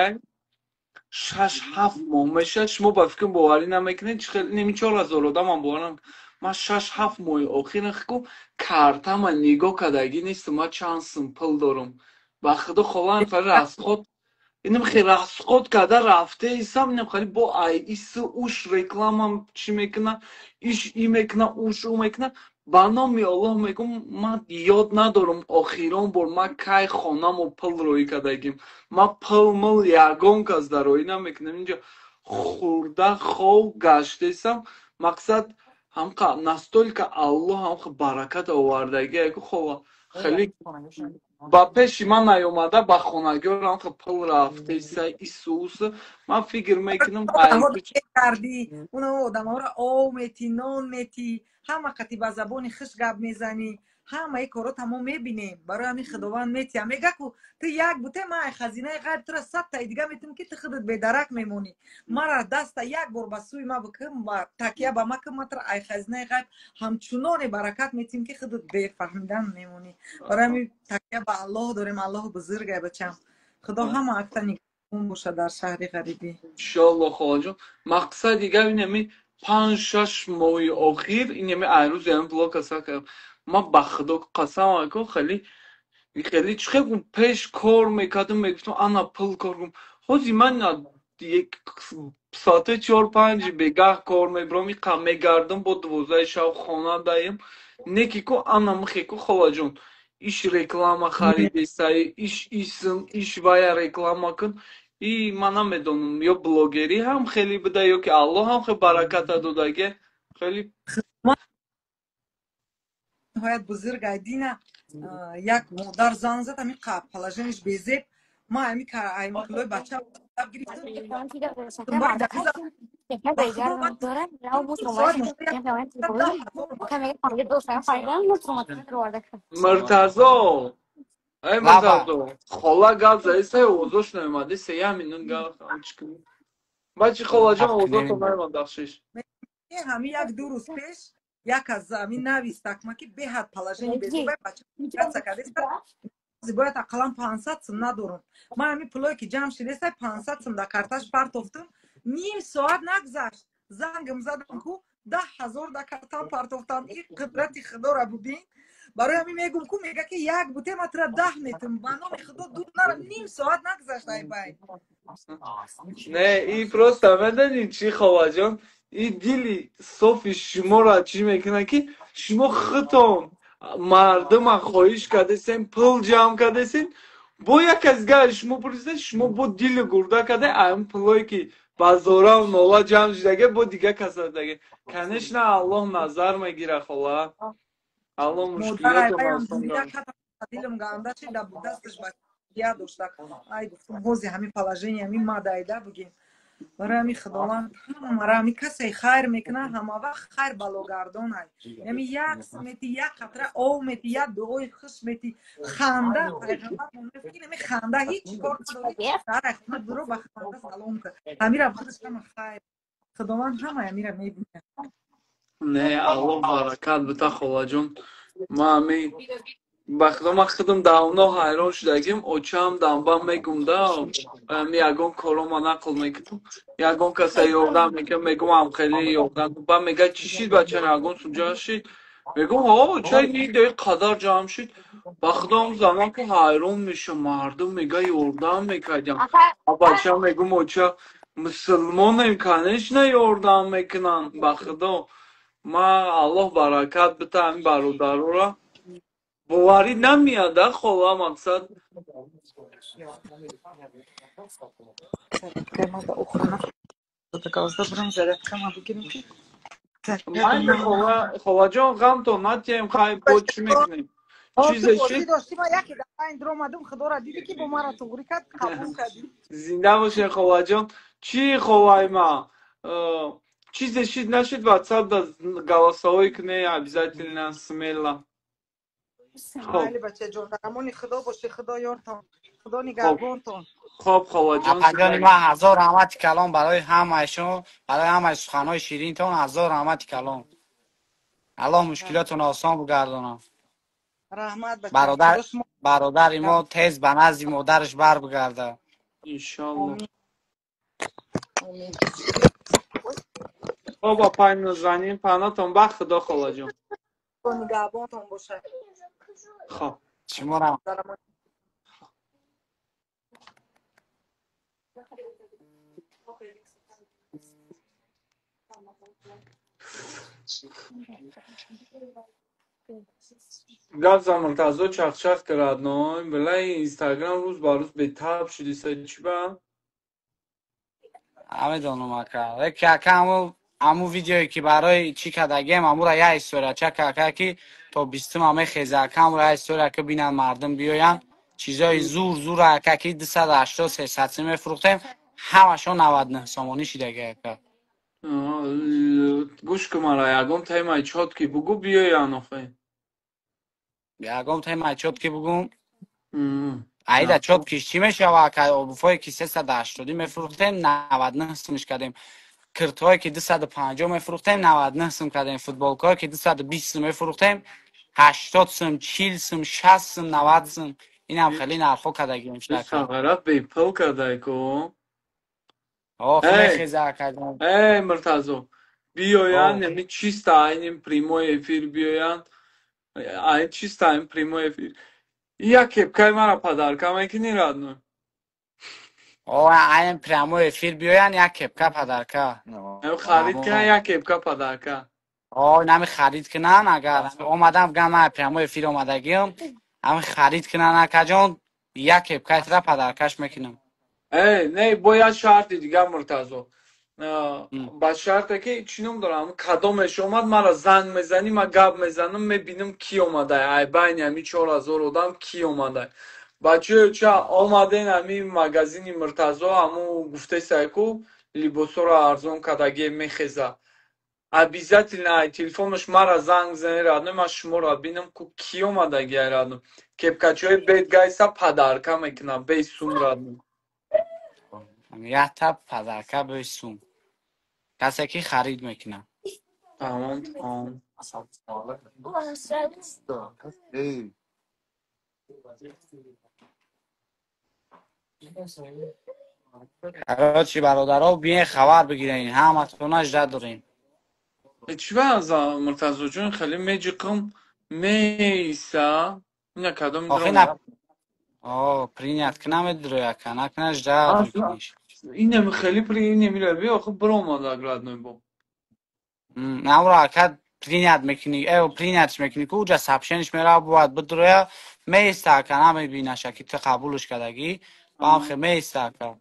[SPEAKER 2] 6-7 ماه میشه شما با فکر باوری نمیکنین نمی 4000 آدم هم باورم من 6-7 ماه آخیر خیلی کارتا من نگاه کردگی نیست من چند سمپل دارم با خدا خواهد فر راسخود اینم خیلی راسخود کرده رفته ایسام اینم خیلی با ایس اوش رکلامم چی میکنه ایش ای میکنه اوش او میکنه با نامی الله میگم من یاد ندارم آخیران بار من که خانم و پل روی کردگیم من پل مل یگان کس در روی نمیکنم اینجا خورده خواه گشته ایسام مقصد هم نستول که الله هم برکت آوردگی اگه خواه خیلی با پیش من نیومده با خونگیار هم پل رفته ایسا ایسوس من فکر میکنم
[SPEAKER 6] کردی اون آدم ها را آو میتی نان میتی همه قطی با زبانی خش گب میزنی همه ای کارا تمام میبینیم برای همین خداوند میتی میگه که تو یک بوته من خزینه غیب تو را 100 تا دیگه میتونم که تو خودت بدرک میمونی مرا دست یک بار بسوی ما بکم با تکیه با ما کم متر ای خزینه غیب همچنان برکت میتیم که خودت بفهمیدن میمونی برای همین تکیه با الله داریم الله بزرگه بچم خدا همه اکتنی اون باشه در شهر غریبی
[SPEAKER 2] انشالله خواهد مقصد دیگه اینمی 5-6 ماه آخر اینمی ایروز یعنی بلاک اصلا کردم ما با خدا قسم میکنم خیلی چخیلی پیش کار میکردم میگفتم انا پل کار کنم خوزی من یک ساعت 4-5 بگاه کار میبرم میگردم با 12 شب خانه دایم نکی که انا مخی که خواهد جان ایش реклама خریدی سایی ایش ایسم ایش ویا реклама کن ای من نمیدونم یا بلوگری هم خیلی بده یا که الله هم خیلی برکت دادگه خیلی
[SPEAKER 6] نهایت بزرگ ایدینه یک مادر زن زد همین قبل پلاژنش بیزید ما همین که همین کلوی بچه هم گرفتم باید دقیقا بخدا باید
[SPEAKER 2] مرتضا ای مرتضا خاله گل زدی سه اوزاش نمیمده 3 میلیون گل چکنی بچه خاله جان اوزاش نمیمده بخشش
[SPEAKER 6] همین یک 2 روز پیش یک از همین نویس تکمکی به حد پلاژنی بیزید باید بچه باید اقلا 500 سم ندارم ما همین پلوی که جمع شده 500 سم در کارتاش پرتافتم نیم ساعت نگذشت زنگم زدم کو 10,000 در کارتا پرتافتم این قدرت خدا را ببین برای همین میگم کو میگه که یک بوته متر 10 میتم با نام خدا دور نرم نیم ساعت نگذشت ای بای
[SPEAKER 2] نه این پروست میدونین چی خواهد جان این دیلی صافی شما را چی میکنه که شما خطان مردم خواهش کردین پول جمع کردین با یک از گل شما پرسیدین شما با دیل گرده کرده این پولایی که بازارا و نولا جمع شدگه با دیگه کسر دیگه کنش نه الله نظر میگیره خلا الله مشکلات رو ناسون داره
[SPEAKER 6] دلم گنده شد دستش با یا داشته ای گفتم بازی همین پلاژنی همین مادایده بگیم برای همین خداوند مرا همین کسی خیر میکنه همه وقت خیر بلاگردان ای همین یک سمتی یک قطره آب میتی یک دعای خوش میتی خنده پیغمبر میگه همین خنده هیچ کار نداره در اختیار برو به خنده سلام کن همین را خودش همه خیر خداوند همه همین را میبینه
[SPEAKER 2] نه الله برکت بده خدا جون ما همین بخدا خودم داونا حیران شدگیم اوچام دامبام میگم دا یگان کارو ما نقل میکنم یگان کسی یاردم میکنم میگم هم خیلی یاردم با میگه چی شید بچه یگان سونجا شید میگم ها چای نیده قدر جمع شید بخدا هم زمان که حیران میشه مردم میگه یاردم میکردیم بچه میگم اوچا مسلمان امکانش نه یاردم میکنن بخدا ما الله برکت بده همین برادرو را باوری نمیاد خدا مقصد
[SPEAKER 6] ما به او خانه دوازده برم زده کما بگیریم که
[SPEAKER 2] من خدا جان غم تو نتیم خواهی بود چی میکنیم چیز
[SPEAKER 6] تو بازی
[SPEAKER 2] شید
[SPEAKER 6] داشتی ما یکی دفعه این در اومدم خدا را دیدی که با ما را توغری کرد قبول کردی
[SPEAKER 2] زنده باشه خدا جان چی خواهی ما چیز شید نشید واتساپ دا голосовой کنه обязательно смело خب
[SPEAKER 6] بله بچه جان درمانی خدا باشه خدا یارتان خدا
[SPEAKER 2] خب
[SPEAKER 6] نگهبانتان
[SPEAKER 2] خب خدا جان
[SPEAKER 3] آقا جان ما هزار رحمت کلام برای همهشون برای همه سخنهای شیرین تون هزار رحمت کلام الله مشکلاتون آسان بگردونم
[SPEAKER 6] رحمت بچه
[SPEAKER 3] برادر
[SPEAKER 6] خدا شما
[SPEAKER 3] برادر ما تیز به نزد مادرش بر بگرده
[SPEAKER 2] انشالله
[SPEAKER 6] آمین آمین
[SPEAKER 2] خب با پای نزنیم پناتون بخ خدا خدا جان
[SPEAKER 6] خدا نگهبانتان باشه
[SPEAKER 2] خب
[SPEAKER 3] شما را
[SPEAKER 6] درمان
[SPEAKER 2] گپ زمانتازو چخ کردنم بلای اینستاگرام روز با روز به تاب شدی سه چی با
[SPEAKER 3] همه دانو مکر که همو ویدیویی که برای چی کدگیم همو را یه استوریا چه که تا بیستم همه خیزه کم را استوریا که بینن مردم بیاین چیزای زور زور که 280 300 میفروختیم همشون 99 سامانی شیدگه که
[SPEAKER 2] گوش که مرا یکم تایمای چاد که بگو بیا یا نخواه
[SPEAKER 3] یگام تای مچوت که بگم ایده چوب کش چی میشه و که ابوفای که 380 میفروختیم 99 سمش کردیم کرتوهای که 250 میفروختیم 99 سم کردیم فوتبالکای که 220 سم میفروختیم 80 سم 40 سم 60 سم 90 سم این هم خیلی نرخو کردگیم
[SPEAKER 2] بس
[SPEAKER 3] شکر
[SPEAKER 2] غرب به پل کرده کو
[SPEAKER 3] آخ
[SPEAKER 2] ای
[SPEAKER 3] میخیزه کردیم
[SPEAKER 2] ای مرتضو بیاین
[SPEAKER 3] آه
[SPEAKER 2] یعنی چیستا این پریمو افیر بیاین این چیستا این پریمو افیر یا کپکای مرا پدرکم ایکی رادنو
[SPEAKER 3] آه این پرامو افیر بیاین یک کپکا پدرکا
[SPEAKER 2] خرید کنن یا کپکا پدرکم
[SPEAKER 3] نمی خرید کنن اگر اومدم گم من پیامو افیر اومدگیم هم خرید کنن اکا جان یک کپکایت را پدرکش میکنم
[SPEAKER 2] ای نه باید شرطی دیگه مرتضو با شرطه که چینم دارم کدامش اومد مرا زنگ میزنی ما گپ میزنم میبینم کی اومده ای بین همی 4000 آدم کی اومده بچه چه آمده این همی مگزین مرتضو همو گفته سایکو لیباسو را ارزون کدگی میخیزه обязательно نه تلفنش مرا زنگ زنی رادنم ما شما را بینم که کی اومده گی رادنم کپکچه های بیت گایسا پدرکه میکنم بی سوم رادنم
[SPEAKER 3] یک تب پدرکه بیستون کسی که خرید میکنه
[SPEAKER 2] تمام تمام
[SPEAKER 3] اگر چی برادرها بیاین خبر بگیرین همه تونش جد دارین
[SPEAKER 2] چی از مرتضی جون خیلی میجیکم میسا اینا کدام
[SPEAKER 3] آخه
[SPEAKER 2] درام
[SPEAKER 3] نه پرینیت کنم درویا کنک نش جد
[SPEAKER 2] اصلا
[SPEAKER 3] میکنیش
[SPEAKER 2] اینم خیلی پری نمیره بیا آخه برام آدگراد نمیبو
[SPEAKER 3] نورا که پرینیت میکنی پرینیتش میکنی که اوجا سپشنش میره باید بدرویا میسته کنم میبینش که تو قبولش کدگی با هم خیلی میسته کنم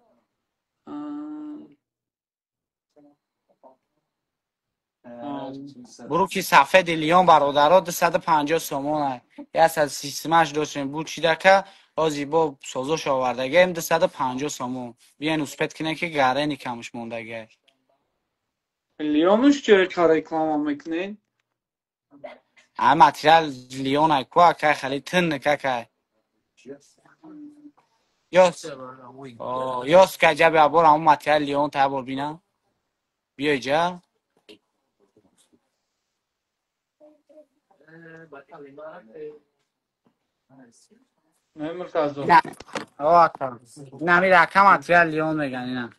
[SPEAKER 3] بروکی سفید لیون برادرها 250 سومونه. یه از سیستمش داشتیم بود چیده که بازی با سازش آوردگه هم 250 سومون. بیاین اوسپت کنه که گره نیکمش موندگه.
[SPEAKER 2] لیونش چه reklama میکنین؟
[SPEAKER 3] همه متریال لیون های که که خیلی تن که یاس که جا بیا بار همون متریال لیون تا بار بینم بیای جا
[SPEAKER 2] نه مرتضی.
[SPEAKER 3] نه نه می رکم متریال لیون میگن اینا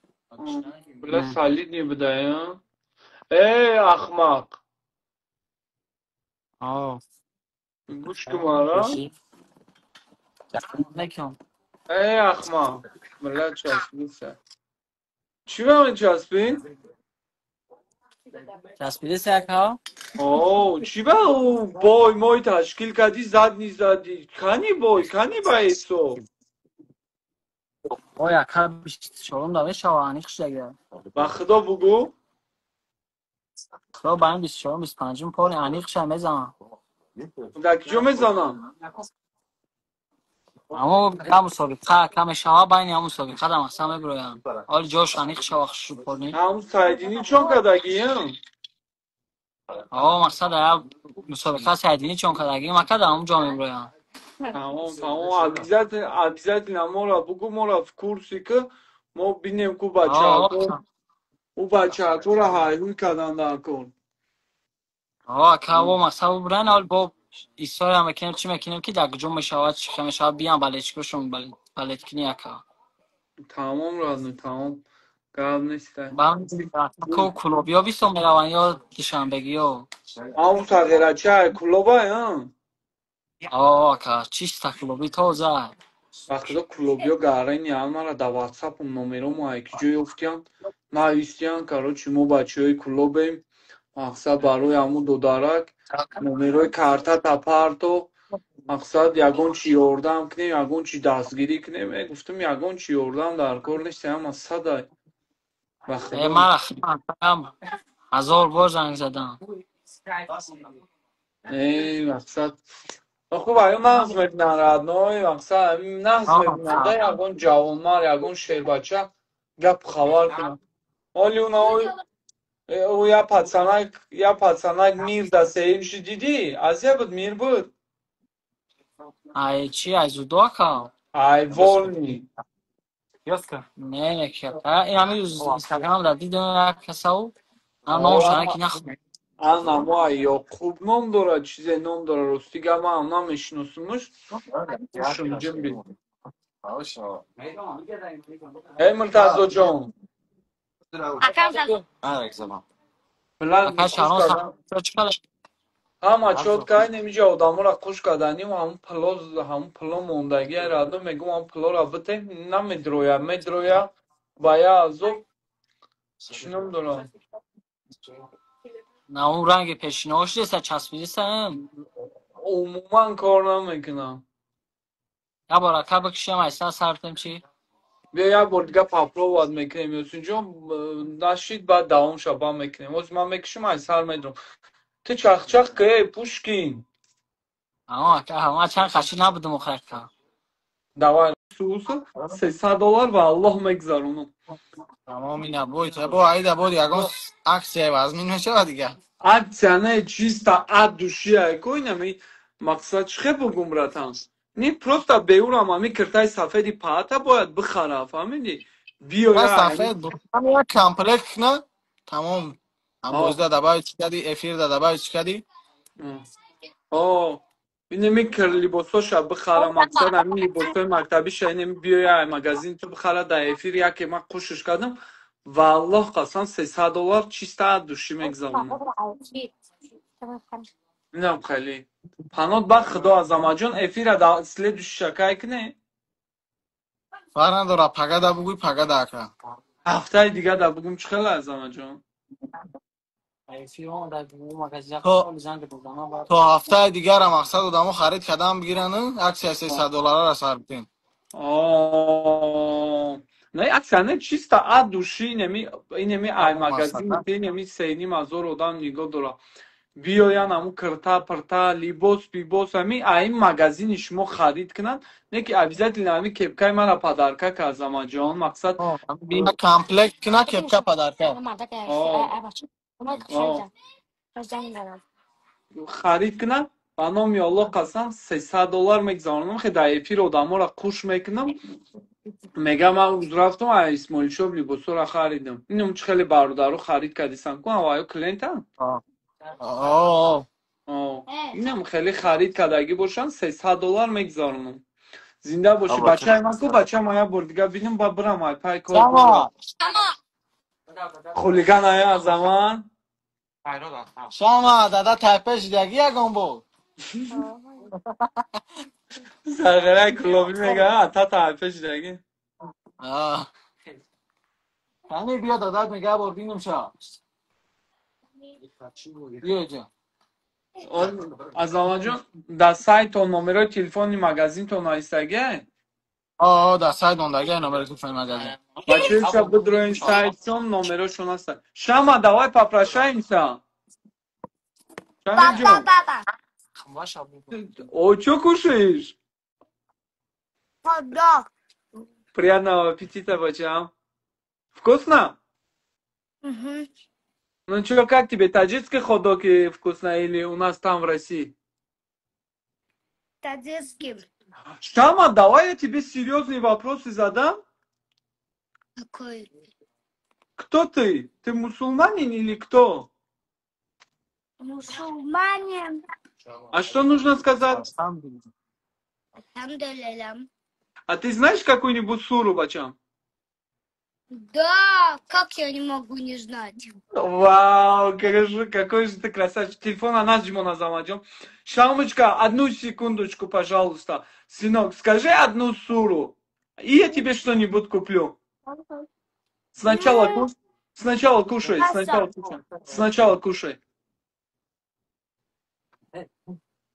[SPEAKER 2] بلا سالید نی بدایم. ای احمق. گوش کمارا. ای احمق. بلا چسبیسه. چی به من چسبین؟
[SPEAKER 3] چسبیده سکا؟
[SPEAKER 2] اوه چی به او بای مای تشکیل کردی زد نی زدی کنی بای کنی با ایسو
[SPEAKER 3] یا که بیشت شورم داوه شوانی خشتگه
[SPEAKER 2] با خدا بگو
[SPEAKER 3] خدا باید 24 25 پول انیق شه میزنم
[SPEAKER 2] در کجا میزنم
[SPEAKER 3] اما کم سابقه کم شوا بین همون سابقه دم اصلا ببرویم حال جاش انیق شوا خشو پولنی
[SPEAKER 2] همون سایدینی چون کدگی هم
[SPEAKER 3] مثلا مسابقه سعیدینی چون کدگی ما کدام همون جا میبرویم
[SPEAKER 2] تمام عبیزت ما را بگو ما را کورسی که ما بینیم که بچه ها او بچه ها را حیوی کدن در کن
[SPEAKER 3] که مثلا برن حال با ایستای هم بکنیم چی میکنیم که در جمع شود چی خمه شود بیان بلدشکشون بلد کنی اکا
[SPEAKER 2] تمام را تمام قرب نیسته
[SPEAKER 3] با که کلوبیا بیستم میرون یا دوشنبگی ها
[SPEAKER 2] همون تغییره چه کلوبا هم
[SPEAKER 3] که چیست کلوبی تازه
[SPEAKER 2] وقتی کلوبیا گارین یالما را در واتساپ نمره ما یکی جای افتیان نایستیان کارو ما بچه های کلوبیم مقصد برای همون دو درک نمره کارتا تپارتو مقصد یگون چی یوردم کنیم یگون چی دستگیری کنیم گفتم یگون چی یوردم در کار نیست هم از صدای وقتی
[SPEAKER 3] من هم 1000 بار زنگ زدم
[SPEAKER 2] مقصد خوب اگه نحض میکنن ردنای مقصد نحض میکنن ده یگون جوانمار یگون شیر بچه گپ خبر کنم ولی او یا پацанак мир да сеимши дидӣ азия буд мир буд
[SPEAKER 3] ای چی از دو که
[SPEAKER 2] ай волни
[SPEAKER 3] نه که این همین اینستاگرام را دیدم کسا هم نامشانه که نخون
[SPEAKER 2] ана мо ёқуб ном дорад чизе ном дорад ростига ман намешиносумуш шунҷим бид эй муртазоҷон билан
[SPEAKER 3] اکا
[SPEAKER 2] хуш
[SPEAKER 3] شهران
[SPEAKER 2] кардан
[SPEAKER 3] سخت
[SPEAKER 2] ҳама чот кай немиҷа одаморо хуш карданим ҳамун пло мондагӣ радо мегум ҳамун плора битем намедроя медроя ба я азоб чӣ ном дорад
[SPEAKER 3] نه اون رنگ پیشینهاش دیسته چسبیده سن
[SPEAKER 2] عموما کار نمیکنم
[SPEAKER 3] یا بارا که بکشیم ایسا سرتیم چی؟
[SPEAKER 2] بیا یک بار دیگه پاپلو واد میکنیم یوسین جون نشید بعد دوام شبا میکنیم از من میکشم ای سر میدونم تو چخ که پوشکین
[SPEAKER 3] که همه چند خشی نبودم مخیر که
[SPEAKER 2] دوای سوسو $300 و الله میگذارونم
[SPEAKER 3] تمام اینه بوید با عیده بود یکون عکسی وزمین میشه دیگه
[SPEAKER 2] акция не чисто от души айкой нами мақсад чӣ бугум ратам не просто беурам ами киртаи сафеди паата бояд бихара фаҳмиди биё
[SPEAKER 3] من سفید بود هم یک کمپلک نه تمام هم بازده دبای چی کردی افیر ده دبای چی کردی
[SPEAKER 2] неми кир либосоша бихара мақсад ами либосои мактабиша неми биёя магазин ту бихара да эфир яке ман қушиш кардам валлоҳ қасам $300 чисто от души мегзаронам نم خیلی پنات بر خدا از جان افیر در следующий شکای کنه
[SPEAKER 3] فرق نداره پگه ده بگوی پگه ده که
[SPEAKER 2] هفته دیگه در بگم چه خیلی از جان
[SPEAKER 3] تا هفته دیگر هم مقصد دامو خرید کردم بگیرن عکس $300 را سر بتین
[SPEAKER 2] نه اکثرا چیستا اد دуши اینمی ай магазин
[SPEAKER 3] مثلا
[SPEAKER 2] اینمی سینی мазор одам нигоҳ дора биёян аму кирта пирта либос бибос ами ай магазини шумо харид кунанд не ки обязательно ами кепкаи мара падарка казамаҷон мақсад
[SPEAKER 3] بینا کامپلکت کنه که کا پدر کرد
[SPEAKER 2] харид кунанд ба номи Аллоҳ қасам $300 мегзаронам хе дар эфир одаморо қуш мекунам мегам ман рӯз рафтам ай исмоилшоҳ либосоро харидам инам чӣ хеле бародару харид кардисам кун аваё клиентам инам хеле харид кардагӣ бошам $300 мегзаронам зинда бошӣ бачаи ман ку бачаам ая бор дига бинам ба бирам ай пай кор хулиган ая аз аман
[SPEAKER 3] شما دادا تپش دیگه یکم بود
[SPEAKER 2] сарғарай кулоби мега ата таҳфиш дагӣ
[SPEAKER 3] یعنی بیا دادات میگه بردینم شا بیا جا
[SPEAKER 2] азамаҷон дар сайтон номерои телефони магазинтон ҳастагӣ
[SPEAKER 3] در سایت اوندگه نمبر تلفن مگزین
[SPEAKER 2] бачаша бидроин сайтон номерошон ҳаста шама давай попрошаемся шамилҷон ой чё кушаешь
[SPEAKER 1] Хот-дог.
[SPEAKER 2] приятного аппетита бачаам вкусно ну чё как тебе таджикский хот-доги вкусно или у нас там в России
[SPEAKER 1] Таджикский.
[SPEAKER 2] Шама, давай я тебе серьезные вопросы задам.
[SPEAKER 1] Какой?
[SPEAKER 2] Кто ты? Ты мусульманин или кто?
[SPEAKER 1] Мусульманин.
[SPEAKER 2] А что нужно сказать?
[SPEAKER 1] Алхамдулилlah.
[SPEAKER 2] А ты знаешь какую-нибудь суру, бачам?
[SPEAKER 1] Да, как я не могу не знать?
[SPEAKER 2] Вау, какой же ты красавчик. Телефон она Джимона замаджон. Шамочка, одну секундочку, пожалуйста. Сынок, скажи одну суру, и я тебе что-нибудь куплю. Сначала кушай. Сначала кушай.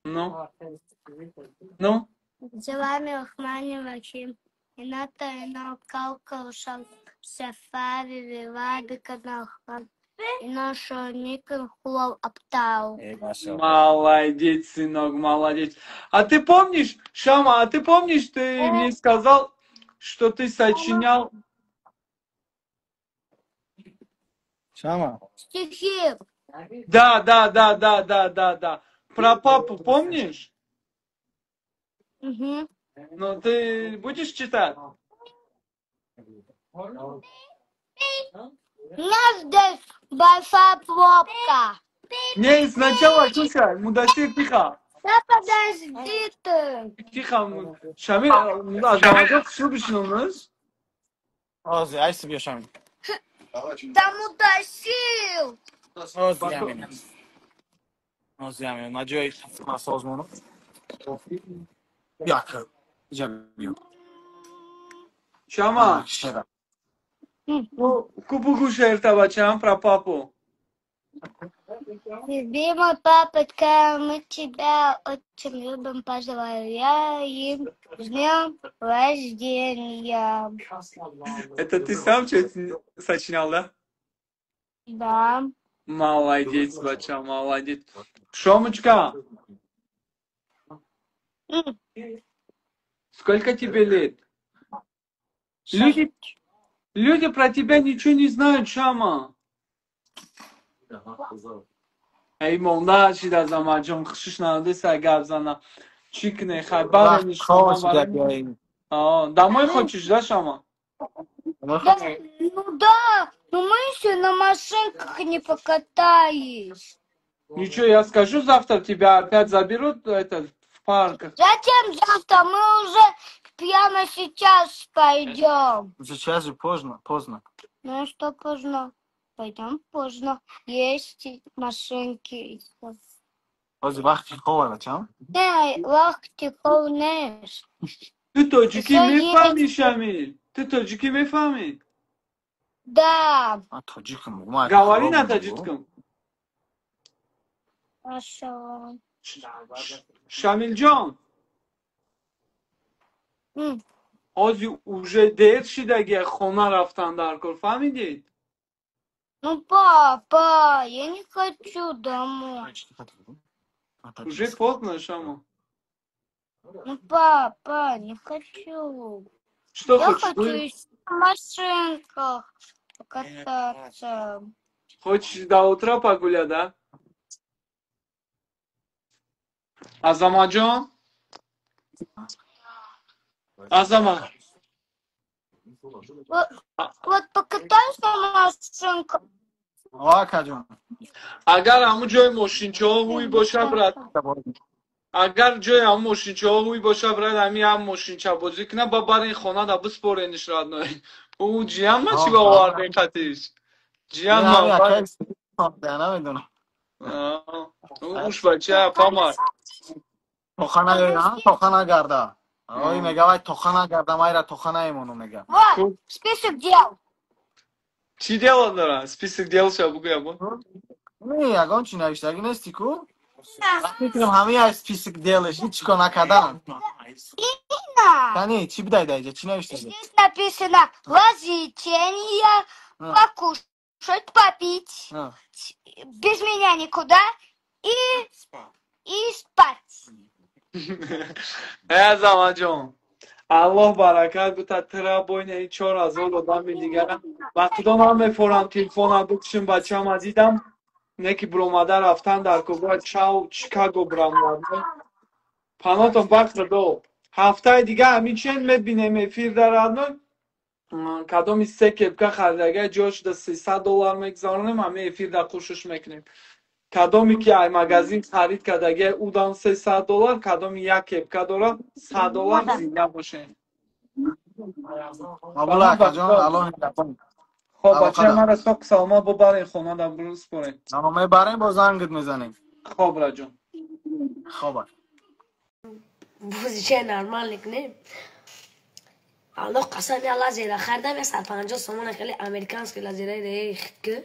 [SPEAKER 2] Ну?
[SPEAKER 1] Джавами Рахмани Рахим. Ината ина калка ушал сафари виваби канахман. Ина шоникан хулал аптау.
[SPEAKER 2] Молодец, сынок, молодец. А ты помнишь, Шама, ты мне сказал, что ты сочинял...
[SPEAKER 3] شما
[SPEAKER 1] Стихи.
[SPEAKER 2] Да. Про папу помнишь?
[SPEAKER 1] Угу.
[SPEAKER 2] Ну, ты будешь читать?
[SPEAKER 1] У нас здесь большая пробка.
[SPEAKER 2] Не, сначала кушай, мудасир, тихо.
[SPEAKER 1] Да подожди ты.
[SPEAKER 2] Тихо, Шамил, азамаджон хушру бишномиш?
[SPEAKER 3] آزی عیسی بیا شما
[SPEAKER 1] Там утащил.
[SPEAKER 3] آزی همین ما جای سازمانو بیا جا بیا
[SPEAKER 2] Шама, купу кушай бачам про папу.
[SPEAKER 1] Любимый папочка, мы тебя очень любим, поздравляем с днем рождения.
[SPEAKER 2] Это ты сам что-то сочинял, да?
[SPEAKER 1] Да.
[SPEAKER 2] Молодец, бачам, молодец. Шомочка, сколько тебе лет? Люди про тебя ничего не знают, Шама. Эй, молда, шида замаджон, хшиш надо сагаб зана. Чикне, хайбар, домой хочешь, да, Шама?
[SPEAKER 1] Да, но мы еще на машинках не покатались.
[SPEAKER 2] Ничего, я скажу, завтра тебя опять заберут в парках.
[SPEAKER 1] Зачем завтра? Мы уже прямо сейчас пойдем.
[SPEAKER 3] Сейчас же поздно.
[SPEAKER 1] Ну что поздно? Пойдем поздно. Есть машинки.
[SPEAKER 3] آزی وقتی خواه بچم
[SPEAKER 1] Не, вахти полнешь.
[SPEAKER 2] Ты тоджики
[SPEAKER 1] Всё
[SPEAKER 2] мефами, Шамиль? Ты тоджики мефами?
[SPEAKER 1] Да.
[SPEAKER 3] تاجیکم
[SPEAKER 2] Говори на таджикском.
[SPEAKER 1] Хорошо.
[SPEAKER 2] Шамиль Джон, حاجی уже دیر شدگی خونه رفتن در کار فهمیدید؟
[SPEAKER 1] Ну, папа, я не хочу домой.
[SPEAKER 2] уже поздно شما.
[SPEAKER 1] Ну, папа, не хочу.
[SPEAKER 2] Что
[SPEAKER 1] Я
[SPEAKER 2] хочешь?
[SPEAKER 1] хочу еще на машинках покататься.
[SPEAKER 2] Хочешь до утра погулять, да? Азамат جان؟ Азамат.
[SPEAKER 1] Вот покатаемся на машинках.
[SPEAKER 3] آقا کجان
[SPEAKER 2] اگر همون جای ماشینچه‌ها هوی باشه برد اگر جای همون ماشینچه‌ها هوی باشه برد همین هم ماشینچه بازی کنه با برای خانه دا بسپرینش راد نه او جیان ما چی با وارد خطیش جیان
[SPEAKER 3] همین
[SPEAKER 2] ما
[SPEAKER 3] اکیل نمیدونم
[SPEAKER 2] اوش بچه پامار
[SPEAKER 3] توخه نگرده توخه نگرده آقای میگه وای توخه نگرده مایره توخه ایمونو میگه
[SPEAKER 1] Вот, список дел.
[SPEAKER 2] چی دیل دارن؟ سپیسک دیل شا بگو یا با
[SPEAKER 3] نه یگان چی نوشتگی نیستی کو؟ میتونم همه از پیسک دیلش هیچ کار نکردن
[SPEAKER 1] Да.
[SPEAKER 3] کنی چی بدای دایجا چی نوشتگی؟
[SPEAKER 1] Здесь написано лазитение, покушать, попить. Без меня никуда. И спать.
[SPEAKER 2] ای زمان جان الله برکت بوده ترا باین این 4000 آدم دیگرم وقتی دام هم میفورم تلفن هم بکشم بچه هم از دیدم نکی برومده رفتن در کوبا چاو چیکاگو برامورده پناتون وقت دو هفته دیگه همین چند میبینیم افیر در ادنو کدامی سه کپکه خریدگه جاش ده $300 میگذارنیم همه افیر در خوشش میکنیم کدامی که ای مگزین خرید کردگه اودان $300 کدامی یک کپکه داره $100 زینده باشه
[SPEAKER 3] مابلا کجان الان
[SPEAKER 2] خب بچه من از خب سلامت ببرین خونه در بروز برین
[SPEAKER 3] اما میبریم با زنگت میزنیم
[SPEAKER 2] خب راجون
[SPEAKER 3] خب
[SPEAKER 7] بوزیچه نرمال نکنیم الله قسم الله زیره خردم یه 150 سومون خیلی امریکانس که لزیره ریخت که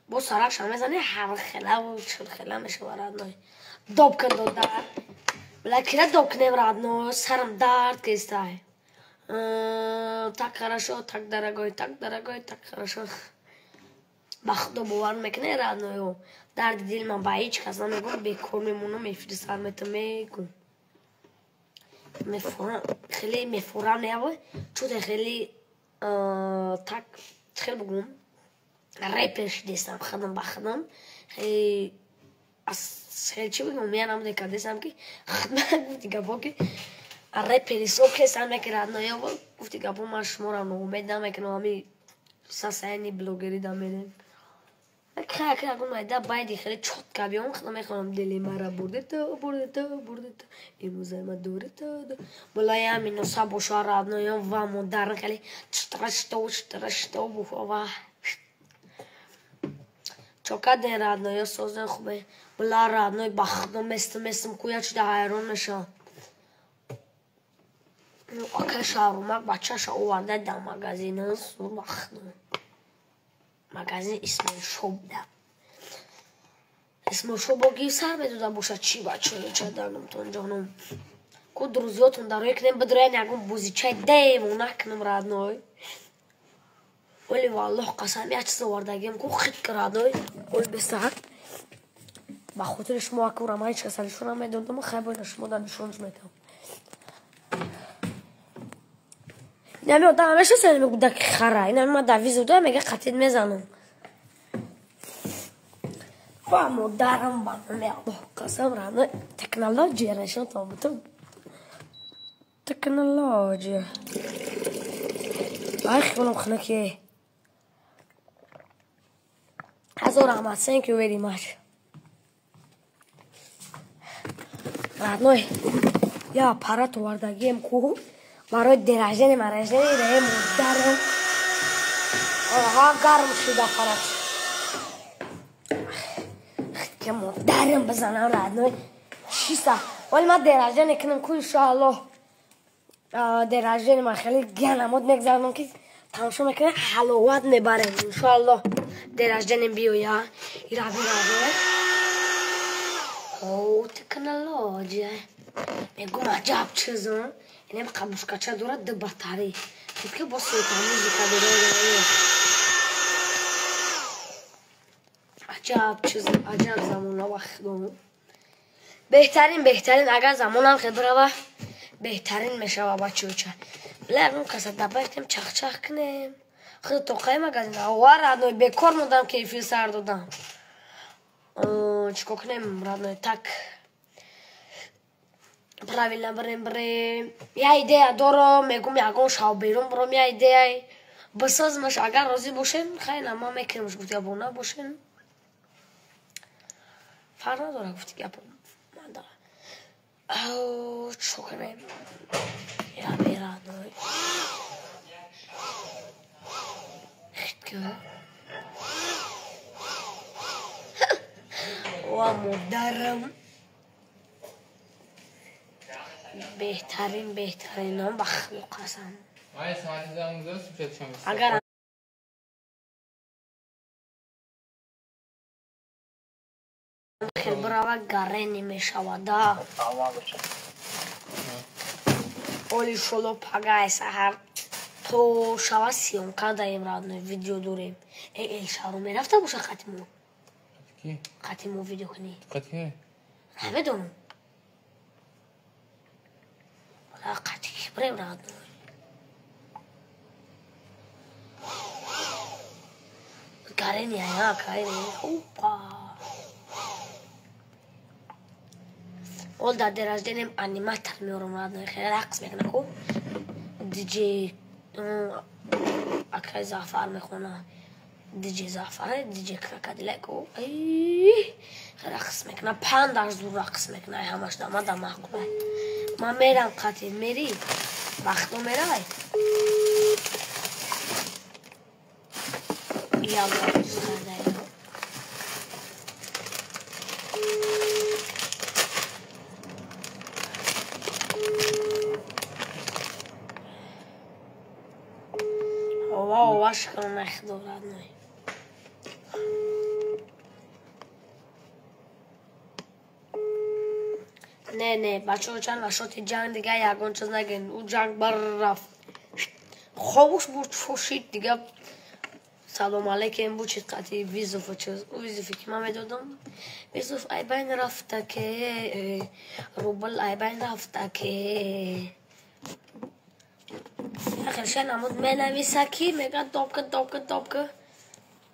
[SPEAKER 7] با سرکش هم میزنه هر خلا و چل خلا میشه ورد نای داب کن دو درد بلا کره داب کنه ورد نای سرم درد که استای tak хорошо, так дорогой, так хорошо. بخدا باور میکنه رادنو درد دل من با هیچ کس نمیگم بیکار میمونم میفرستم میگم میفورم خیلی میفورم نیاوه چون خیلی تک خیلی بگم ریپش دیستم خدم بخدم خیلی از خیلی چی بگم میانم دیگه دیستم که خدمت گفتی گفت که ریپری صبح که سر میکرد نیاوه گفتی گفت من شما را نومید نمیکنم همی ساسانی بلوگری دامیدن که اگه مایده باید خیلی چوت کبیام خدا میخوام دلی مرا برده تا امروز ما دوره تا بلای همین نصاب و شارب نیم و مدرن خیلی چترشتو بخوا چوکا دن راد نیم سوزن خوبه بلا راد نیم بخدم مستم کویا چه دایرون نشان اکه شارومک بچه شو ورده در مغازین سور بخدم مغازین اسمش شوبده اسمش شوبگی سر بدودم باشه چی بچه چه دارم تو جانم کد روزیاتون داره کنم بدره نگم بوزی چه دیو نکنم راد نوی ولی والله قسم یه چیز وردگیم کو خیلی کرده ولی بسات با خاطرش ما کورم هیچ کس نشون نمیدونم خیلی نشون دادنشونش میتونم نمی آدم همه شو سنمی گوده که خره این ما دویز بوده میگه قطید میزنم و مدرم با میاده قسم رانه تکنولوژی رشن تا بتون تکنولوژی آخ کنم خنه که هزار رحمت thank you very much رانه یا پرات وردگیم کو برای درجه مرجع ره مدرم آها گرم شده فرات که مدرم بزنم رادنوی شیستا ولی ما درجه نکنم که انشاءالله درجه ما خیلی گرمات میگذارم که تماشا میکنه حلوات میبرم انشاءالله درجه نبیو یا ایرابی او تکنولوژی میگم عجب چیزم اینم قبوشکاچه داره دباتری خیلی که با سویتا موزیکا داره عجب چیز عجب زمونا وقت بهترین اگر زمانم خیلی بره بهترین میشه بچه بلرم کسا دبایتیم چخ کنیم خیلی توقعی مگزین رادنوی بکار موندم کیفی سر دادم چیکو کنیم رادنوی tak правильно بریم یه ایده دارم میگم یکم شاو بیرون برم یه ایده بسازمش اگر راضی باشین خیلی ما میکنیمش گفتی ابو نباشین فرق نداره گفتی که ابو من دارم چو کنیم یا بیرادنوی و مدرم بهترین هم مخلوق هستم اگر خیلی برای گرینی میشود اولی شلو پگای سهر تو شوا سیونکا داریم رادنوی ویدیو داریم ای شارو میرفته باشه خاتیمو ویدیو کنی همه دارم ولی خاتی که بریم رادنوی گرینی ها گرینی اوپا اول در دراز دینیم انیماتر میارم رادنوی خیلی رقص میکنه خوب دیجی اکای زعفر میخونه دیجی زعفر دیجی کدیلکو ای رقص میکنه 5 درصد رقص میکنه همش داماد معقوله من میرم قطعی میری وقتو میرای یا باز کرده واو عشق مخدور رادنوی نه بچه ها چند وشات جنگ دیگه یکون چیز نگین او جنگ بر رفت خوابش بود فوشید دیگه سلام علیکم بود چید قطعی ویزوف و چیز او ویزوفی که من میدادم ویزوف ای بین رفته که روبل ای بین رفته که آخرش نمود مینویسه که میگه داب که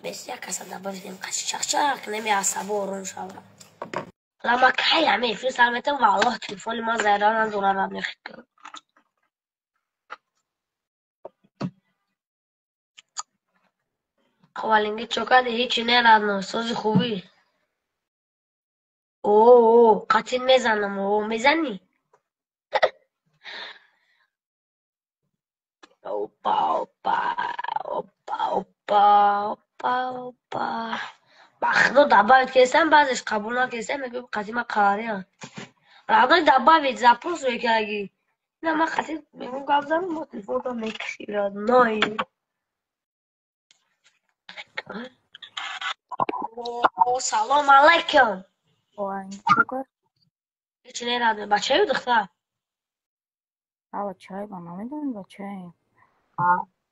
[SPEAKER 7] بسیار کسا دبایدیم قشی چخ نمی عصبه آروم شود لما که همه فیلم سلمتم والله تلفون ما زیرانم دوران رد نخید کنم خوالینگی چوکا ده هیچی نرادنو سوزی خوبی اوه قطین میزنم اوه میزنی اوپا بخدا دبایت کسیم بعضش قبول نکسیم میگه قطعی ما قراریم رادنوی دبایت زپروس بکرگی نه من قطعی میگم گفت ما تلفون رو میکشی رادنوی سلام علیکم
[SPEAKER 1] وعلیکم
[SPEAKER 7] هیچی نرادنوی بچه ای دختر
[SPEAKER 1] چای با نمیدونی با چای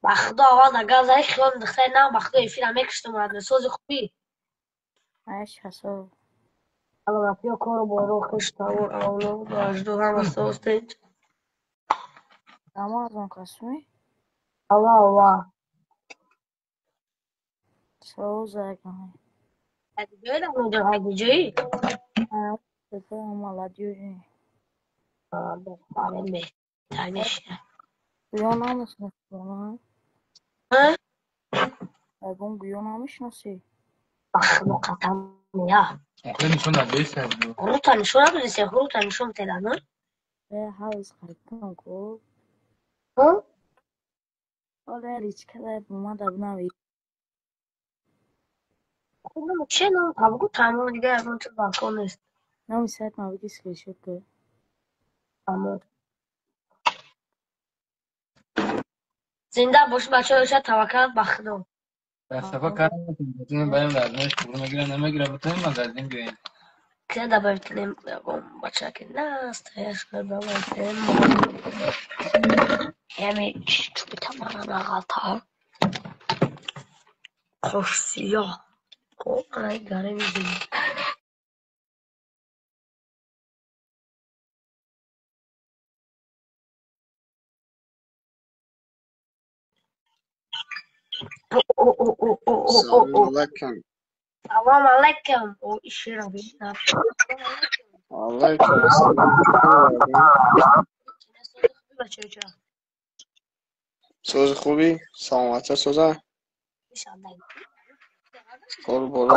[SPEAKER 7] بخدا آقا نگه زایی خیام دختر نه بخدا ایفیر میکشتم رادنوی سوز خوبی
[SPEAKER 1] ايش حسو
[SPEAKER 7] الان اپیا کارو با رو خشتاور اولو داشتو هم سوستید
[SPEAKER 1] Amazon قسمی
[SPEAKER 7] الله
[SPEAKER 1] سوزه کنی
[SPEAKER 7] هدی جایی دارم اونجا هدی جایی
[SPEAKER 1] دیگه مالا دیوری
[SPEAKER 7] بخوارم بهتر میشه
[SPEAKER 1] گویا نمیشنسی اگون گویا نمیشنسی
[SPEAKER 7] بخدا قطعا یا خروطا نشون نبودیسه خروطا نشون تلانون
[SPEAKER 1] به حوز خیلی کو
[SPEAKER 7] ها
[SPEAKER 1] حالا ریچ کده بومد اب نوی
[SPEAKER 7] خودم چه نام تابگو تمام دیگه از اون چه باکن نیست
[SPEAKER 1] نمی سایت ما بگی سکریشت که
[SPEAKER 7] تمام زنده باش بچه هایشه توکل بخدا
[SPEAKER 3] دستفا کار میکنیم بتونیم بریم رزمش پول میگیرن نمیگیرن بتونیم مگزین بیاییم
[SPEAKER 7] כדי לדבר איתנים, בצ'ה כנס, יש לדבר איתנים, ימי, פתאום נראתה, חופשייה, אני גרים איתי.
[SPEAKER 8] Assalamu alaikum.
[SPEAKER 7] Salam alaikum, o işi Rabbi.
[SPEAKER 8] Alaikum assalam. So'zi خوبی؟ سلامتی سوزه؟ قربان.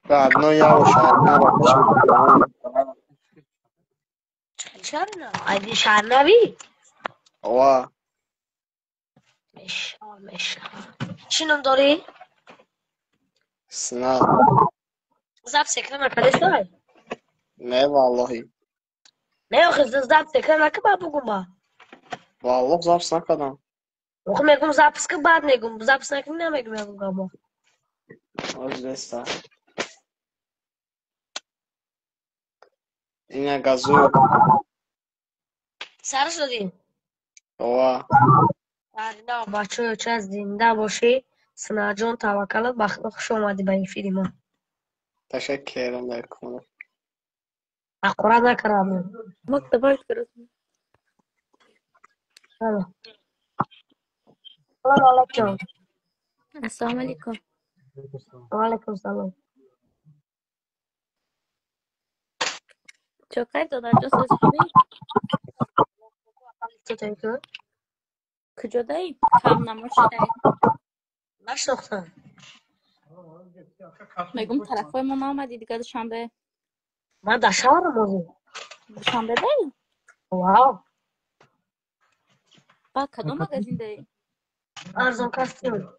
[SPEAKER 8] بعد نو یا شهر نباشم.
[SPEAKER 7] شهرنا عادي شهر نبي
[SPEAKER 8] وا
[SPEAKER 7] مش شنو داري
[SPEAKER 8] سناد.
[SPEAKER 7] زاب سكرنا كده
[SPEAKER 8] نه والله.
[SPEAKER 7] نه خذ زاب سكرنا كباب بقوما
[SPEAKER 8] والله زابس نکردم.
[SPEAKER 7] وخم يقوم زاب سك بعد نيقوم زاب سكرنا ما يقوم بقوما
[SPEAKER 8] از دستا. اینه گازو.
[SPEAKER 7] سرش دادیم
[SPEAKER 8] وا
[SPEAKER 7] نه بچه چه زنده باشی سنا جان توکلت بخدا خوش اومدی به این فیلم
[SPEAKER 8] تشکرم درکم.
[SPEAKER 7] اقرا نکردم
[SPEAKER 9] مكتبة كرتون.
[SPEAKER 7] سلام علیکم
[SPEAKER 9] السلام عليكم.
[SPEAKER 7] وعلیکم سلام
[SPEAKER 9] چوکر دادر جا سوز خوبی؟
[SPEAKER 7] چطوری تو
[SPEAKER 9] کجا دایی؟ کم نماشی دایی؟
[SPEAKER 7] نشناختم
[SPEAKER 9] میگم طرفای ما نامدی دیگه دوشنبه.
[SPEAKER 7] من در شهرم بودم
[SPEAKER 9] دوشنبه دایی؟
[SPEAKER 7] واو
[SPEAKER 9] با کدوم مگزین دایی؟
[SPEAKER 7] ارزان کاستیوم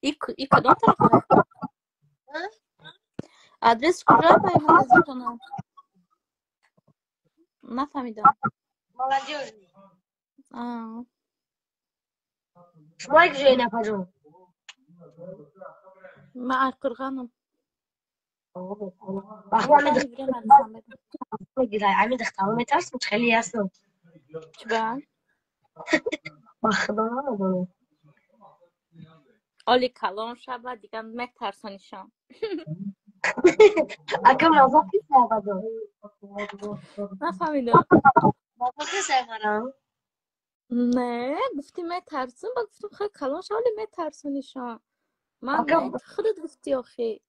[SPEAKER 9] ای کدوم طرفه؟ آدرس کجا بایی مگزین کنم؟ نفهمیدم.
[SPEAKER 7] молодежь
[SPEAKER 9] آه.
[SPEAKER 7] شما یک جایی نپجون
[SPEAKER 9] من ارقرغانم.
[SPEAKER 7] وقتی همه
[SPEAKER 9] دختر هیوری مدرسم بدم.
[SPEAKER 7] میگیره همه دخترها میترسم خیلی هستم
[SPEAKER 9] چی با؟
[SPEAKER 7] خدا نمیدونم
[SPEAKER 9] آلی کلان شب دیگه مک ترسانیشم.
[SPEAKER 7] اگه مازا کسی نبودم
[SPEAKER 9] نفهمیدم.
[SPEAKER 7] مازا کسی نبودم
[SPEAKER 9] نه گفتی مک ترسون با گفتم خیلی کلان شب آلی مک ترسانیشم. من
[SPEAKER 7] اگه
[SPEAKER 9] نه خودت گفتی آخی.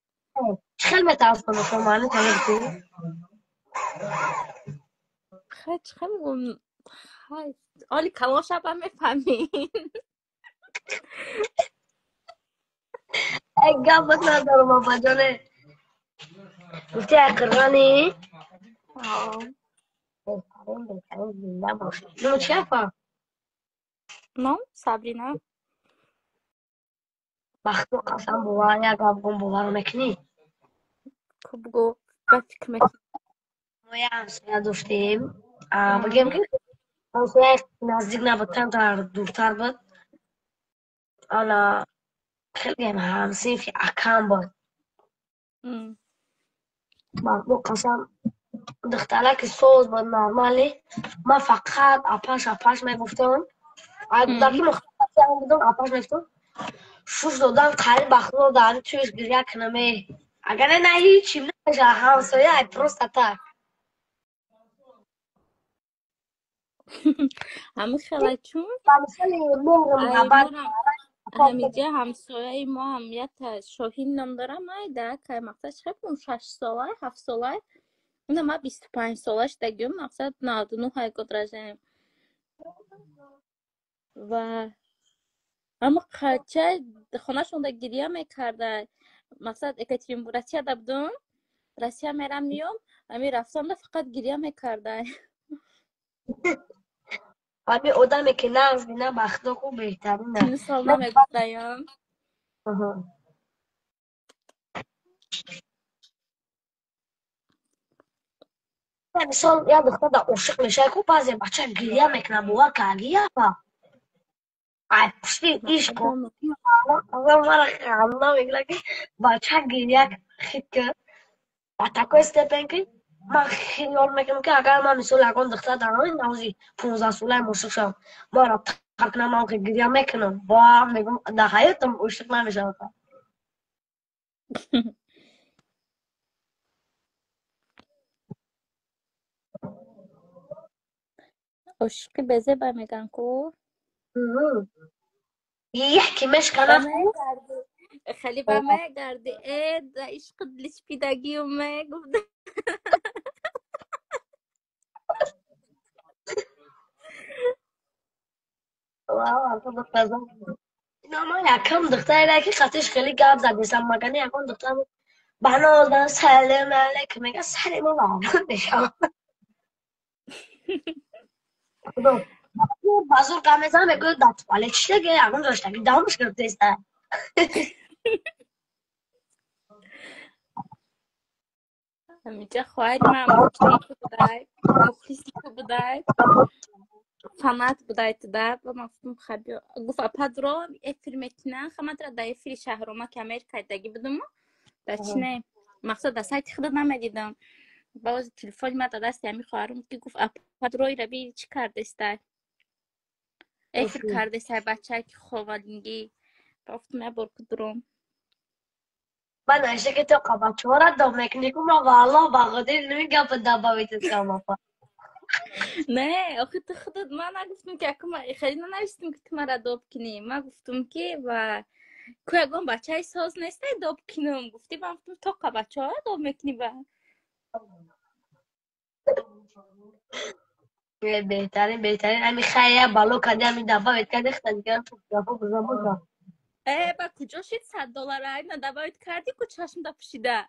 [SPEAKER 7] خیلی میترسم شما نه تمیزی
[SPEAKER 9] خیلی میگم آلی کلان شب هم میفهمی.
[SPEAKER 7] ای گفت ندارم بابا جانه گفتی اقرانی بهترین زنده باشه نو چی افا
[SPEAKER 9] نام سابرینا.
[SPEAKER 7] بخت قسم بوا یا گم بوا رو میکنی
[SPEAKER 9] که بگو به فکر میکنی.
[SPEAKER 7] ما یه همسایه داشتیم بگیم که همسایه نزدیک نبود چند تا دورتر بود حالا خیلی هم همسیف اکم بود بخت قسم دخترک سوز بود نرمالی ما فقط اپاش میگفتم داکی مختلفی هم بودم اپاش میگفتم شوش دادم قریب بخدا داری تویش گریه کنمه اگر نه هیچی نمیشه همسایه ای پروست اتاک
[SPEAKER 9] همه خیلی چون
[SPEAKER 7] خیلی مهر
[SPEAKER 9] ای
[SPEAKER 7] محبت
[SPEAKER 9] ما همیجه همسایه ما هم یه شاهین نام دارم ای ده که مقصد خیلی اون 6 ساله 7 ساله اون ما 25 سالش دگیم مقصد 99 های گدرجیم و اما خرچه خونهشون ده گریه میکرده مقصد اکترین برسیه ده بدون رسیه میرم نیوم امی رفتم ده فقط گریه میکرده
[SPEAKER 7] همین آدمی که نقض بینه بخدا خوب بهترینه
[SPEAKER 9] چین سال نمیگفتیم
[SPEAKER 7] مثال یا دختر در عاشق میشه که بعضی بچه گریه میکنه بوا که گریه با ای پشتی ایش کن
[SPEAKER 9] آدم
[SPEAKER 7] اول مرا خنده میگیره که بچه گریه خید که بطکو استپن که من خیال میکنم که اگر من مثال اگران دختر در همین نوزی 15 ساله عاشق شم ما را ترک نمام که گریه میکنم با میگم در حیاتم عاشق نمیشم
[SPEAKER 9] عشقی بزه با میگن کو
[SPEAKER 7] یکی
[SPEAKER 9] با
[SPEAKER 7] مشکنه
[SPEAKER 9] میگردی خیلی با میگردی ای دا عشق دلش پیدگی و میگفت
[SPEAKER 7] واو تو دختر زن اینا ما یکم دختری که خطش خیلی گاب زدیسم مگه یکم دختر بنا سلام علیکم میگه سلام علیکم بشم خدا بازور قمزم میگه دات پاله چیه که اون داشته که دامش گرفته است
[SPEAKER 9] میگه خواهر من مخلصی که بودای مخلصی که بودای فنات بودای تدا و مفتم خبی گفت اپادرو افرمتنا خمات را دای فری شهرما که امریکا داگی بدم داشنه مقصد در سایت خودم ندیدم باز تلفن ما دست یمی خواهرم که گفت اپادروی را بی چی کرده است افر کرده است بچه که خوالینگی گفتم برکدرم
[SPEAKER 7] من نشه که تو قبچه دام میکنی ما والله باقدر نمیگم به دابا بیتسام
[SPEAKER 9] نه آخه تو خودت من نگفتم که اکو خیلی ننوشتم که تو مرا دوب کنی من گفتم که و که اگه بچه های ساز نیسته دوب کنم گفتی من گفتم تو که بچه ها دوب میکنی با
[SPEAKER 7] بهترین همین خیلی بالو کردی همین دابا بیت کردی خیلی دیگه تو دابا بزن
[SPEAKER 9] با کجا شد $100 این دبایت کردی که چشم دا پشیده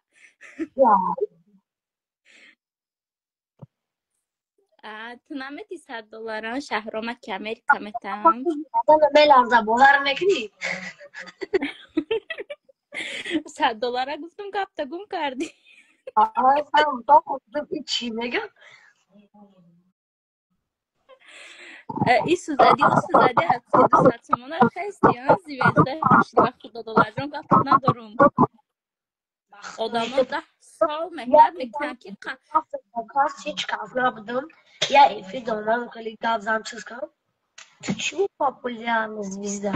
[SPEAKER 9] تو نمیدی $100 شهرامه که امریکا میتم
[SPEAKER 7] اصلا بلرزه باور میکنی
[SPEAKER 9] $100 گفتم گفت گم کردی
[SPEAKER 7] اصلا تا خود چی میگم
[SPEAKER 9] این سوزدی و سوزدی هستی 200 تومن خستی ها زیوزده پشتی و خدا دلار جان گفت ندارم آدم 10 سال مهنت میکنن که
[SPEAKER 7] کاست هیچ کار نبودم یا ایفی دانم خیلی گازم چیز کنم چی پاپولیان звезда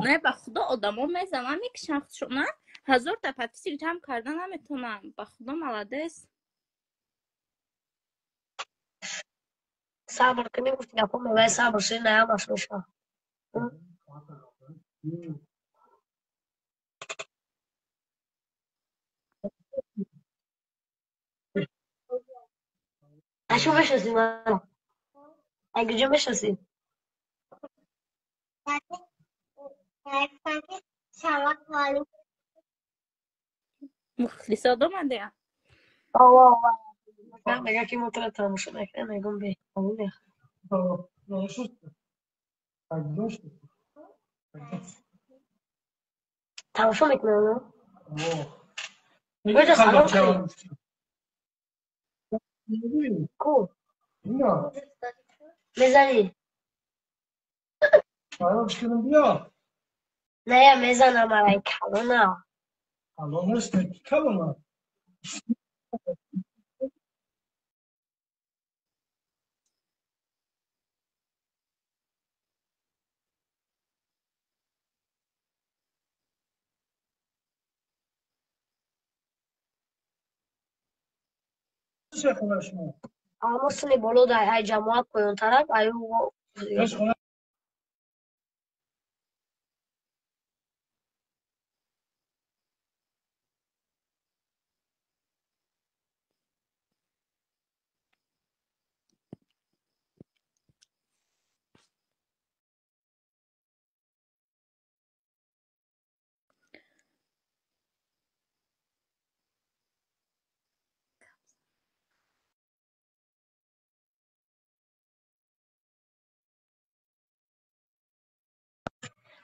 [SPEAKER 9] نه به خدا آدم ها میزنن یک شخص شما 1000 تا پتیسی جمع کردن نمیتونم به خدا ملادست
[SPEAKER 7] صبر کنی گفتی گپا میوه صبر شدی نه باش میشم اشو بشنسی من اگه جو بشنسی
[SPEAKER 9] مخلص آدم هنده
[SPEAKER 7] آوا من میگه که موتور تماشا نکنه میگم به همون تماشا میکنه کجا سلام کنی کو میزنی نه میزنم برای کلو نه Almasını bolu da ay cemaat koyun taraf ay o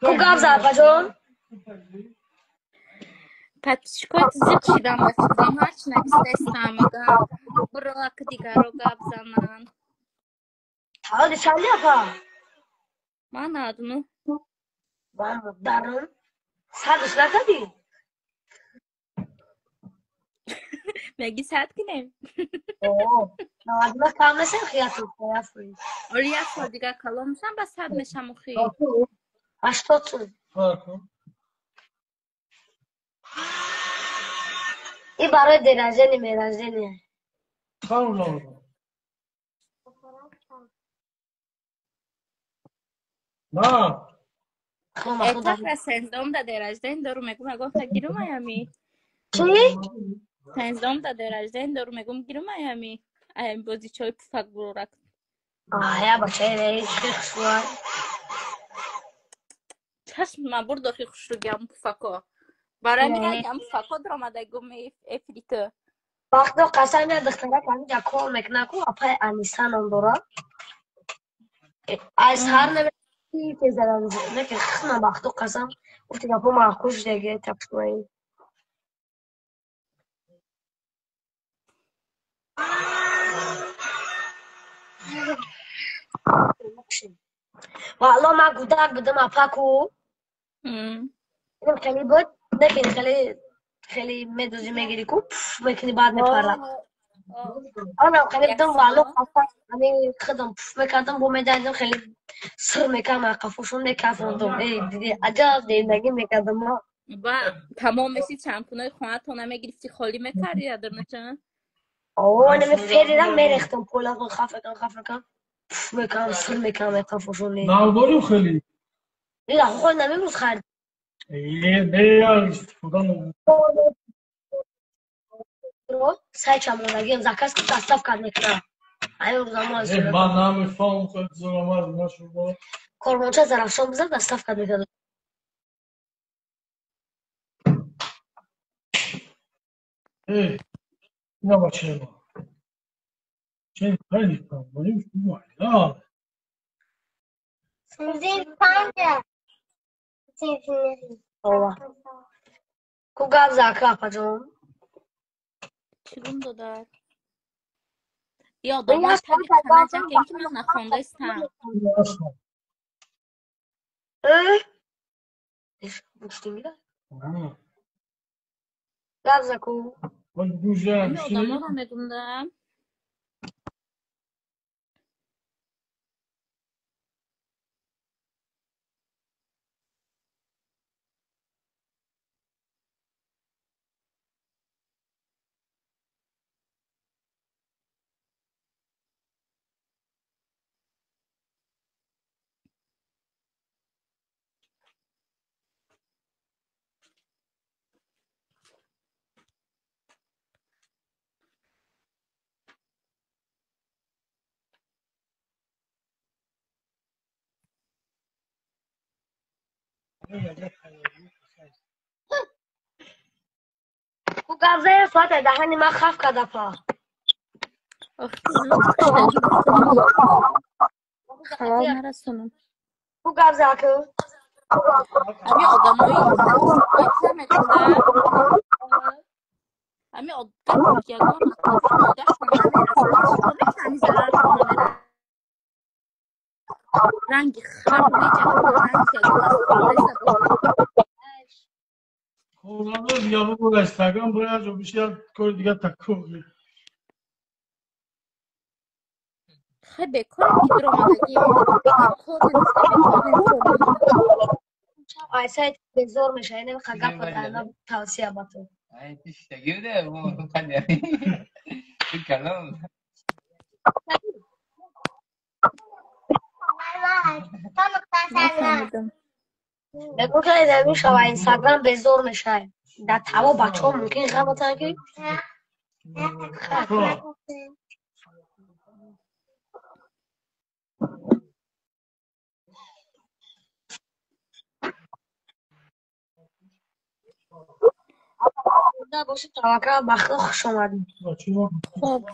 [SPEAKER 7] Ku gabza pajon
[SPEAKER 9] подписчикоит зиқ шидам бачизам ҳарчи навистаистам мегӯям бурак дигаро гап занан.
[SPEAKER 7] Тавади чанди апа?
[SPEAKER 9] Ман 99.
[SPEAKER 7] Даром. Садш накади?
[SPEAKER 9] Меги сад кинем.
[SPEAKER 7] Навадма кам нешем хияту яфри.
[SPEAKER 9] Оли як сол дигар калом мешам ба сад мешам ухи.
[SPEAKER 7] 80 сум. И барои день рождения, день рождения.
[SPEAKER 9] Этак ра сенздом да день рождения дору мегум агон та гирум аями.
[SPEAKER 7] Чи?
[SPEAKER 9] Сенздом да день рождения дору мегум гирум аями. Аями бози чой пуфак бурак.
[SPEAKER 7] Я бачай рей хушвар.
[SPEAKER 9] Чашм ман бур дохи хушругам пуфако. Барай мегам пуфако дромада гум эфрито.
[SPEAKER 7] Вақто қасам я духтара камиҷа кол мекунаку апай Аниса ном дора. Аз ҳар навести тезарам зукне ки хна вақто қасам гуфти гапо маъқуш деге тапшмаи. والله ما قداك بدم أباكو. إنه خلي بود لكن خلي مدوزي ميجري كوب ممكن بعد نفرق. أنا خلي بدم والله خاصة أنا خدم مكادم بومدادم خلي صر مكان مع قفوشون نكافوندم إيه دي عجب دي نجي مكادم ما.
[SPEAKER 9] با تمام مثل چمپونای خونه تو نمیگرفتی خالی میکردی یادر نچه؟
[SPEAKER 7] أنا مفهريرم مريختم بولا خافكم مكان صر مكان مع قفوشون لي.
[SPEAKER 10] نعودوا خلي.
[SPEAKER 7] لا هو نميموس خارج.
[SPEAKER 10] إيه ده استفادة.
[SPEAKER 7] سعی چمونگیم زکاس که دستاف کرد میکنم. همین روزا
[SPEAKER 10] إيه ما نمیفهم خود زورمار نشو.
[SPEAKER 7] کرمانچه زرافشان بزرگ دستاف کرد میکنم.
[SPEAKER 10] إيه نه باشه ما. چه خیلی کم بودیم شما نه.
[SPEAKER 1] Sizin panca. Sizin.
[SPEAKER 7] اوه. کوگاب زکا پجوم.
[SPEAKER 9] چیگون دادر؟ یا داماد تدی کنه که اینکه من نخونده استم.
[SPEAKER 7] ایش بوشتی میره؟ گاب زکو.
[SPEAKER 9] همه آدم رو میگوندم.
[SPEAKER 7] کوگاب زای فاته دهانی ما خاف کرده پا.
[SPEAKER 9] خبر نرسونم.
[SPEAKER 7] کوگاب زکو.
[SPEAKER 9] همه آدمایی که میگوندم. همه آدم که اگر مادرش نمیرسه زرار کنه. رنگ خراب
[SPEAKER 10] Kullanır ya bu Instagram buraya çok bir şey koy diye takıyor.
[SPEAKER 9] خیلی کاری که درآمدگی
[SPEAKER 7] آیسایت بزرگ میشه اینه خگا پدرنا توصیه باتو
[SPEAKER 11] تشتغل مو خليني الكلام
[SPEAKER 7] بگو که نمیشه و اینستاگرام بزرگ میشه در تمام بچه ها ممکن خواهد باتن که باشه توقع بخدا خوش آمدیم
[SPEAKER 9] خب